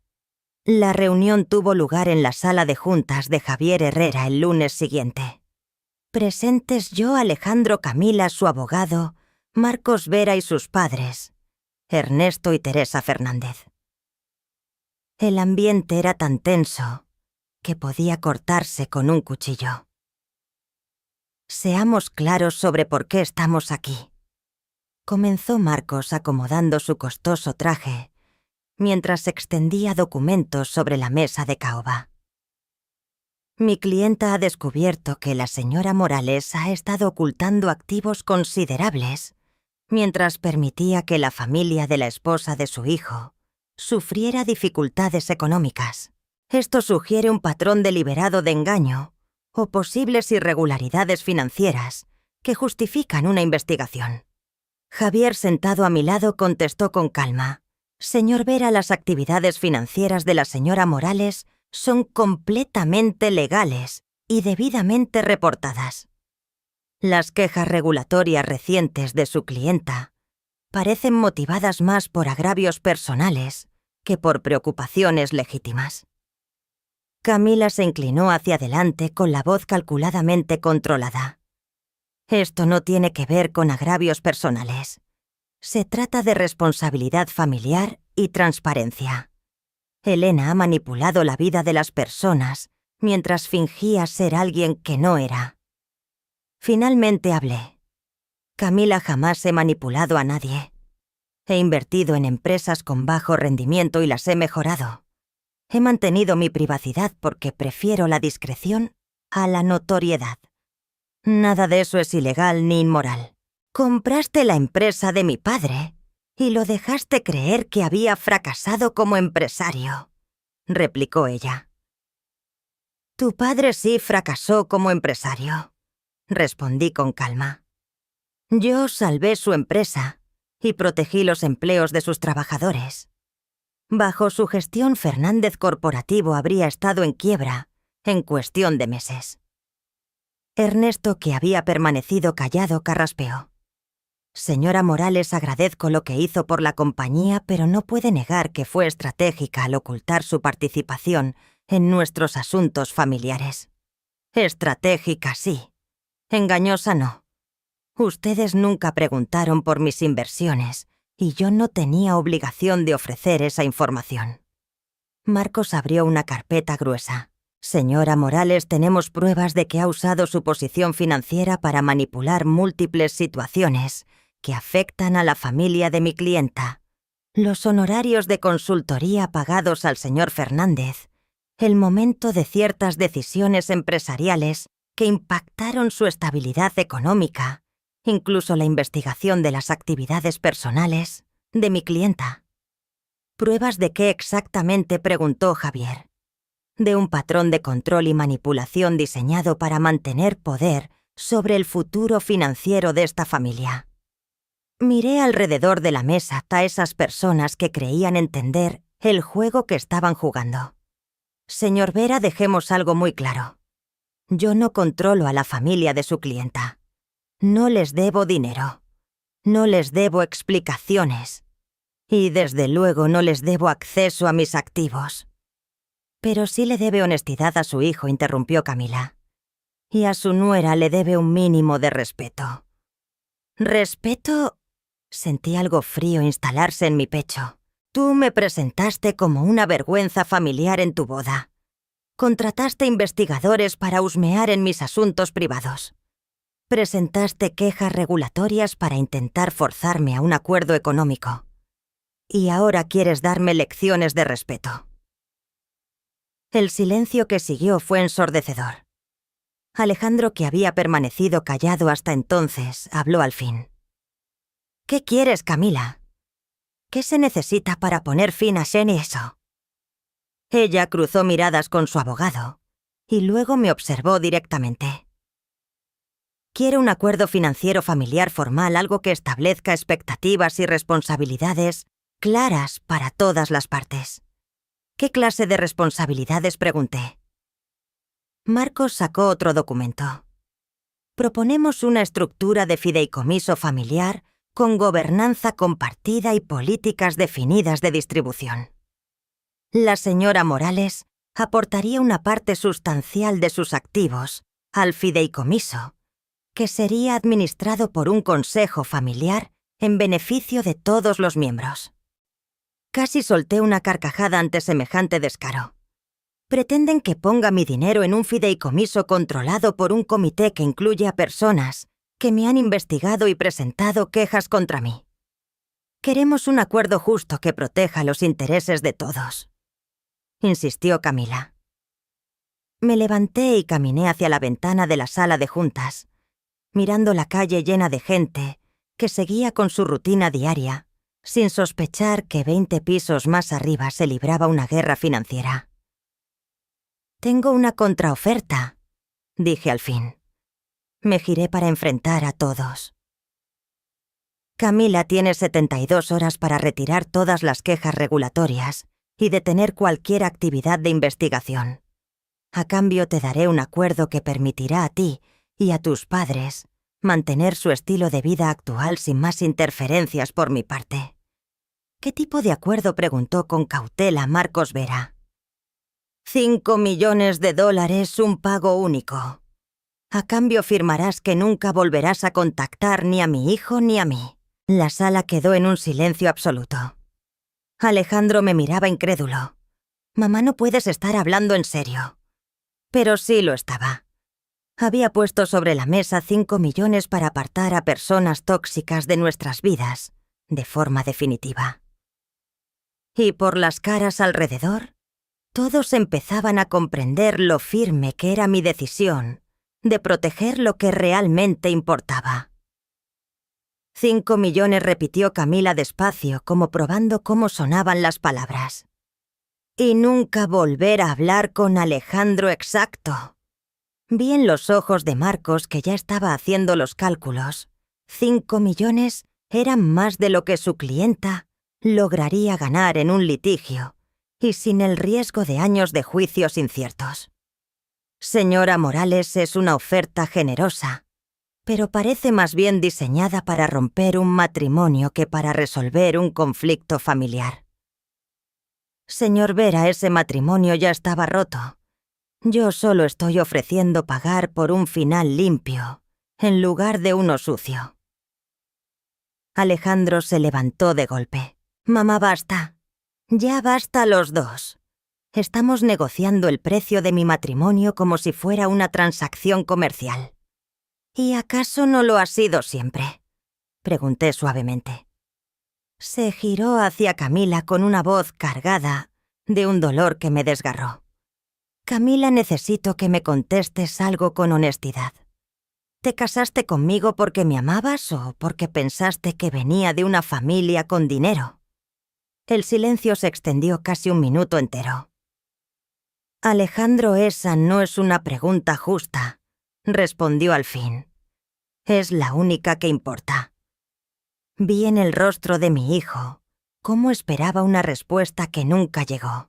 La reunión tuvo lugar en la sala de juntas de Javier Herrera el lunes siguiente. Presentes yo, Alejandro, Camila, su abogado, Marcos Vera y sus padres, Ernesto y Teresa Fernández. El ambiente era tan tenso que podía cortarse con un cuchillo. «Seamos claros sobre por qué estamos aquí», comenzó Marcos acomodando su costoso traje mientras extendía documentos sobre la mesa de caoba. «Mi clienta ha descubierto que la señora Morales ha estado ocultando activos considerables mientras permitía que la familia de la esposa de su hijo sufriera dificultades económicas. Esto sugiere un patrón deliberado de engaño o posibles irregularidades financieras que justifican una investigación. Javier, sentado a mi lado, contestó con calma. Señor Vera, las actividades financieras de la señora Morales son completamente legales y debidamente reportadas. Las quejas regulatorias recientes de su clienta parecen motivadas más por agravios personales que por preocupaciones legítimas. Camila se inclinó hacia adelante con la voz calculadamente controlada. Esto no tiene que ver con agravios personales. Se trata de responsabilidad familiar y transparencia. Elena ha manipulado la vida de las personas mientras fingía ser alguien que no era. Finalmente hablé. Camila, jamás he manipulado a nadie. He invertido en empresas con bajo rendimiento y las he mejorado. He mantenido mi privacidad porque prefiero la discreción a la notoriedad. Nada de eso es ilegal ni inmoral. Compraste la empresa de mi padre y lo dejaste creer que había fracasado como empresario, replicó ella. Tu padre sí fracasó como empresario, respondí con calma. Yo salvé su empresa y protegí los empleos de sus trabajadores. Bajo su gestión, Fernández Corporativo habría estado en quiebra en cuestión de meses. Ernesto, que había permanecido callado, carraspeó. Señora Morales, agradezco lo que hizo por la compañía, pero no puede negar que fue estratégica al ocultar su participación en nuestros asuntos familiares. Estratégica, sí. Engañosa, no. Ustedes nunca preguntaron por mis inversiones y yo no tenía obligación de ofrecer esa información. Marcos abrió una carpeta gruesa. Señora Morales, tenemos pruebas de que ha usado su posición financiera para manipular múltiples situaciones que afectan a la familia de mi clienta. Los honorarios de consultoría pagados al señor Fernández, el momento de ciertas decisiones empresariales que impactaron su estabilidad económica, incluso la investigación de las actividades personales de mi clienta. ¿Pruebas de qué exactamente?, preguntó Javier. De un patrón de control y manipulación diseñado para mantener poder sobre el futuro financiero de esta familia. Miré alrededor de la mesa a esas personas que creían entender el juego que estaban jugando. Señor Vera, dejemos algo muy claro. Yo no controlo a la familia de su clienta. No les debo dinero. No les debo explicaciones. Y desde luego no les debo acceso a mis activos. Pero sí le debe honestidad a su hijo, interrumpió Camila. Y a su nuera le debe un mínimo de respeto. ¿Respeto? Sentí algo frío instalarse en mi pecho. Tú me presentaste como una vergüenza familiar en tu boda. Contrataste investigadores para husmear en mis asuntos privados. Presentaste quejas regulatorias para intentar forzarme a un acuerdo económico. Y ahora quieres darme lecciones de respeto. El silencio que siguió fue ensordecedor. Alejandro, que había permanecido callado hasta entonces, habló al fin. ¿Qué quieres, Camila? ¿Qué se necesita para poner fin a eso? Ella cruzó miradas con su abogado y luego me observó directamente. Quiero un acuerdo financiero familiar formal, algo que establezca expectativas y responsabilidades claras para todas las partes. ¿Qué clase de responsabilidades?, pregunté. Marcos sacó otro documento. Proponemos una estructura de fideicomiso familiar con gobernanza compartida y políticas definidas de distribución. La señora Morales aportaría una parte sustancial de sus activos al fideicomiso, que sería administrado por un consejo familiar en beneficio de todos los miembros. Casi solté una carcajada ante semejante descaro. Pretenden que ponga mi dinero en un fideicomiso controlado por un comité que incluye a personas que me han investigado y presentado quejas contra mí. Queremos un acuerdo justo que proteja los intereses de todos, insistió Camila. Me levanté y caminé hacia la ventana de la sala de juntas, mirando la calle llena de gente que seguía con su rutina diaria, sin sospechar que 20 pisos más arriba se libraba una guerra financiera. Tengo una contraoferta, dije al fin. Me giré para enfrentar a todos. Camila tiene 72 horas para retirar todas las quejas regulatorias y detener cualquier actividad de investigación. A cambio te daré un acuerdo que permitirá a ti y a tus padres mantener su estilo de vida actual sin más interferencias por mi parte. ¿Qué tipo de acuerdo?, preguntó con cautela Marcos Vera. $5 millones, un pago único. A cambio firmarás que nunca volverás a contactar ni a mi hijo ni a mí. La sala quedó en un silencio absoluto. Alejandro me miraba incrédulo. Mamá, no puedes estar hablando en serio. Pero sí lo estaba. Había puesto sobre la mesa 5 millones para apartar a personas tóxicas de nuestras vidas, de forma definitiva. Y por las caras alrededor, todos empezaban a comprender lo firme que era mi decisión de proteger lo que realmente importaba. 5 millones, repitió Camila despacio, como probando cómo sonaban las palabras. Y nunca volver a hablar con Alejandro. Exacto. Vi en los ojos de Marcos que ya estaba haciendo los cálculos. 5 millones eran más de lo que su clienta lograría ganar en un litigio, y sin el riesgo de años de juicios inciertos. Señora Morales, es una oferta generosa, pero parece más bien diseñada para romper un matrimonio que para resolver un conflicto familiar. Señor Vera, ese matrimonio ya estaba roto. Yo solo estoy ofreciendo pagar por un final limpio, en lugar de uno sucio. Alejandro se levantó de golpe. Mamá, basta. Ya basta los dos. Estamos negociando el precio de mi matrimonio como si fuera una transacción comercial. ¿Y acaso no lo ha sido siempre?, pregunté suavemente. Se giró hacia Camila con una voz cargada de un dolor que me desgarró. Camila, necesito que me contestes algo con honestidad. ¿Te casaste conmigo porque me amabas o porque pensaste que venía de una familia con dinero? El silencio se extendió casi un minuto entero. Alejandro, esa no es una pregunta justa, respondió al fin. Es la única que importa. Vi en el rostro de mi hijo cómo esperaba una respuesta que nunca llegó.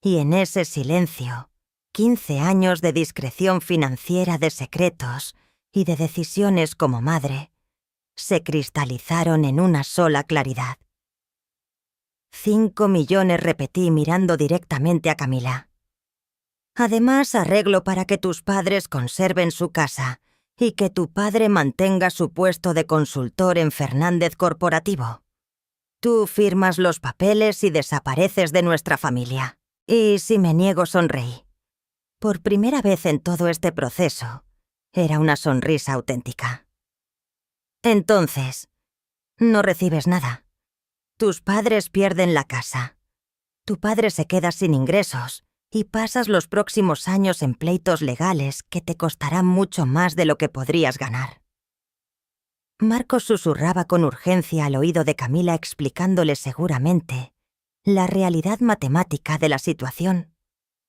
Y en ese silencio, 15 años de discreción financiera, de secretos y de decisiones como madre, se cristalizaron en una sola claridad. 5 millones, repetí mirando directamente a Camila. Además, arreglo para que tus padres conserven su casa y que tu padre mantenga su puesto de consultor en Fernández Corporativo. Tú firmas los papeles y desapareces de nuestra familia. Y si me niego, sonreí. Por primera vez en todo este proceso, era una sonrisa auténtica. Entonces, no recibes nada. Tus padres pierden la casa. Tu padre se queda sin ingresos y pasas los próximos años en pleitos legales que te costarán mucho más de lo que podrías ganar. Marcos susurraba con urgencia al oído de Camila, explicándole seguramente la realidad matemática de la situación.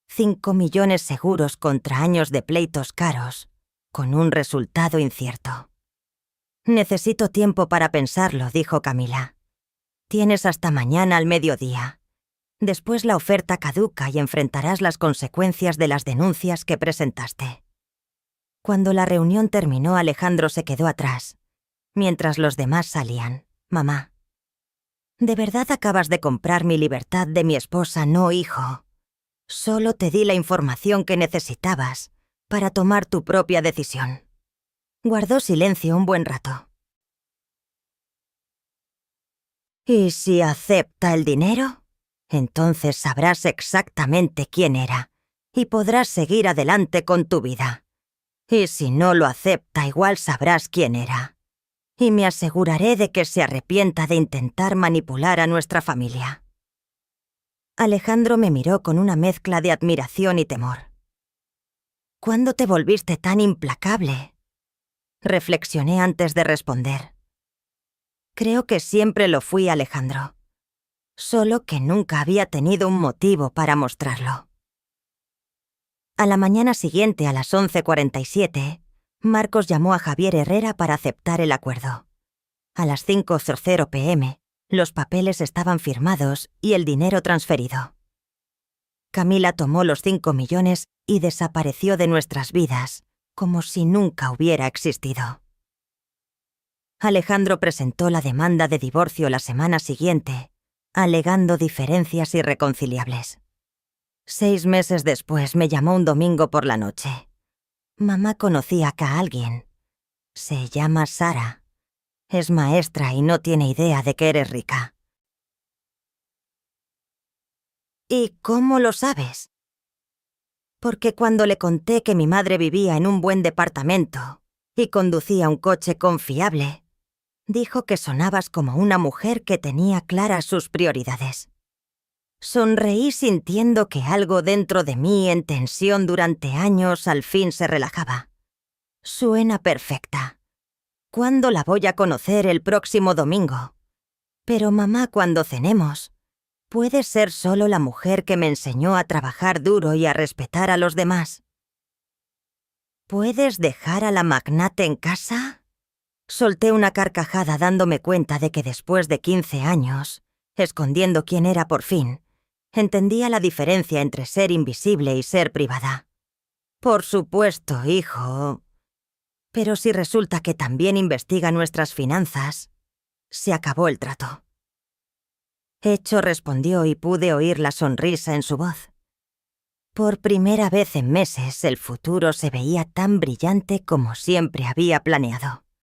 5 millones seguros contra años de pleitos caros, con un resultado incierto. Necesito tiempo para pensarlo, dijo Camila. Tienes hasta mañana al mediodía. Después la oferta caduca y enfrentarás las consecuencias de las denuncias que presentaste. Cuando la reunión terminó, Alejandro se quedó atrás, mientras los demás salían. Mamá, ¿de verdad acabas de comprar mi libertad de mi esposa? No, hijo. Solo te di la información que necesitabas para tomar tu propia decisión. Guardó silencio un buen rato. ¿Y si acepta el dinero? Entonces sabrás exactamente quién era y podrás seguir adelante con tu vida. Y si no lo acepta, igual sabrás quién era. Y me aseguraré de que se arrepienta de intentar manipular a nuestra familia. Alejandro me miró con una mezcla de admiración y temor. ¿Cuándo te volviste tan implacable? Reflexioné antes de responder. Creo que siempre lo fui, Alejandro. Solo que nunca había tenido un motivo para mostrarlo. A la mañana siguiente, a las 11:47, Marcos llamó a Javier Herrera para aceptar el acuerdo. A las 5:00 p.m., los papeles estaban firmados y el dinero transferido. Camila tomó los 5 millones y desapareció de nuestras vidas, como si nunca hubiera existido. Alejandro presentó la demanda de divorcio la semana siguiente, alegando diferencias irreconciliables. 6 meses después me llamó un domingo por la noche. Mamá conocía acá a alguien. Se llama Sara. Es maestra y no tiene idea de que eres rica. ¿Y cómo lo sabes? Porque cuando le conté que mi madre vivía en un buen departamento y conducía un coche confiable, dijo que sonabas como una mujer que tenía claras sus prioridades. Sonreí sintiendo que algo dentro de mí en tensión durante años al fin se relajaba. Suena perfecta. ¿Cuándo la voy a conocer? El próximo domingo. Pero mamá, cuando cenemos, ¿puede ser solo la mujer que me enseñó a trabajar duro y a respetar a los demás? ¿Puedes dejar a la magnate en casa? Solté una carcajada dándome cuenta de que después de 15 años, escondiendo quién era por fin, entendía la diferencia entre ser invisible y ser privada. Por supuesto, hijo. Pero si resulta que también investiga nuestras finanzas, se acabó el trato. Hecho, respondió y pude oír la sonrisa en su voz. Por primera vez en meses, el futuro se veía tan brillante como siempre había planeado.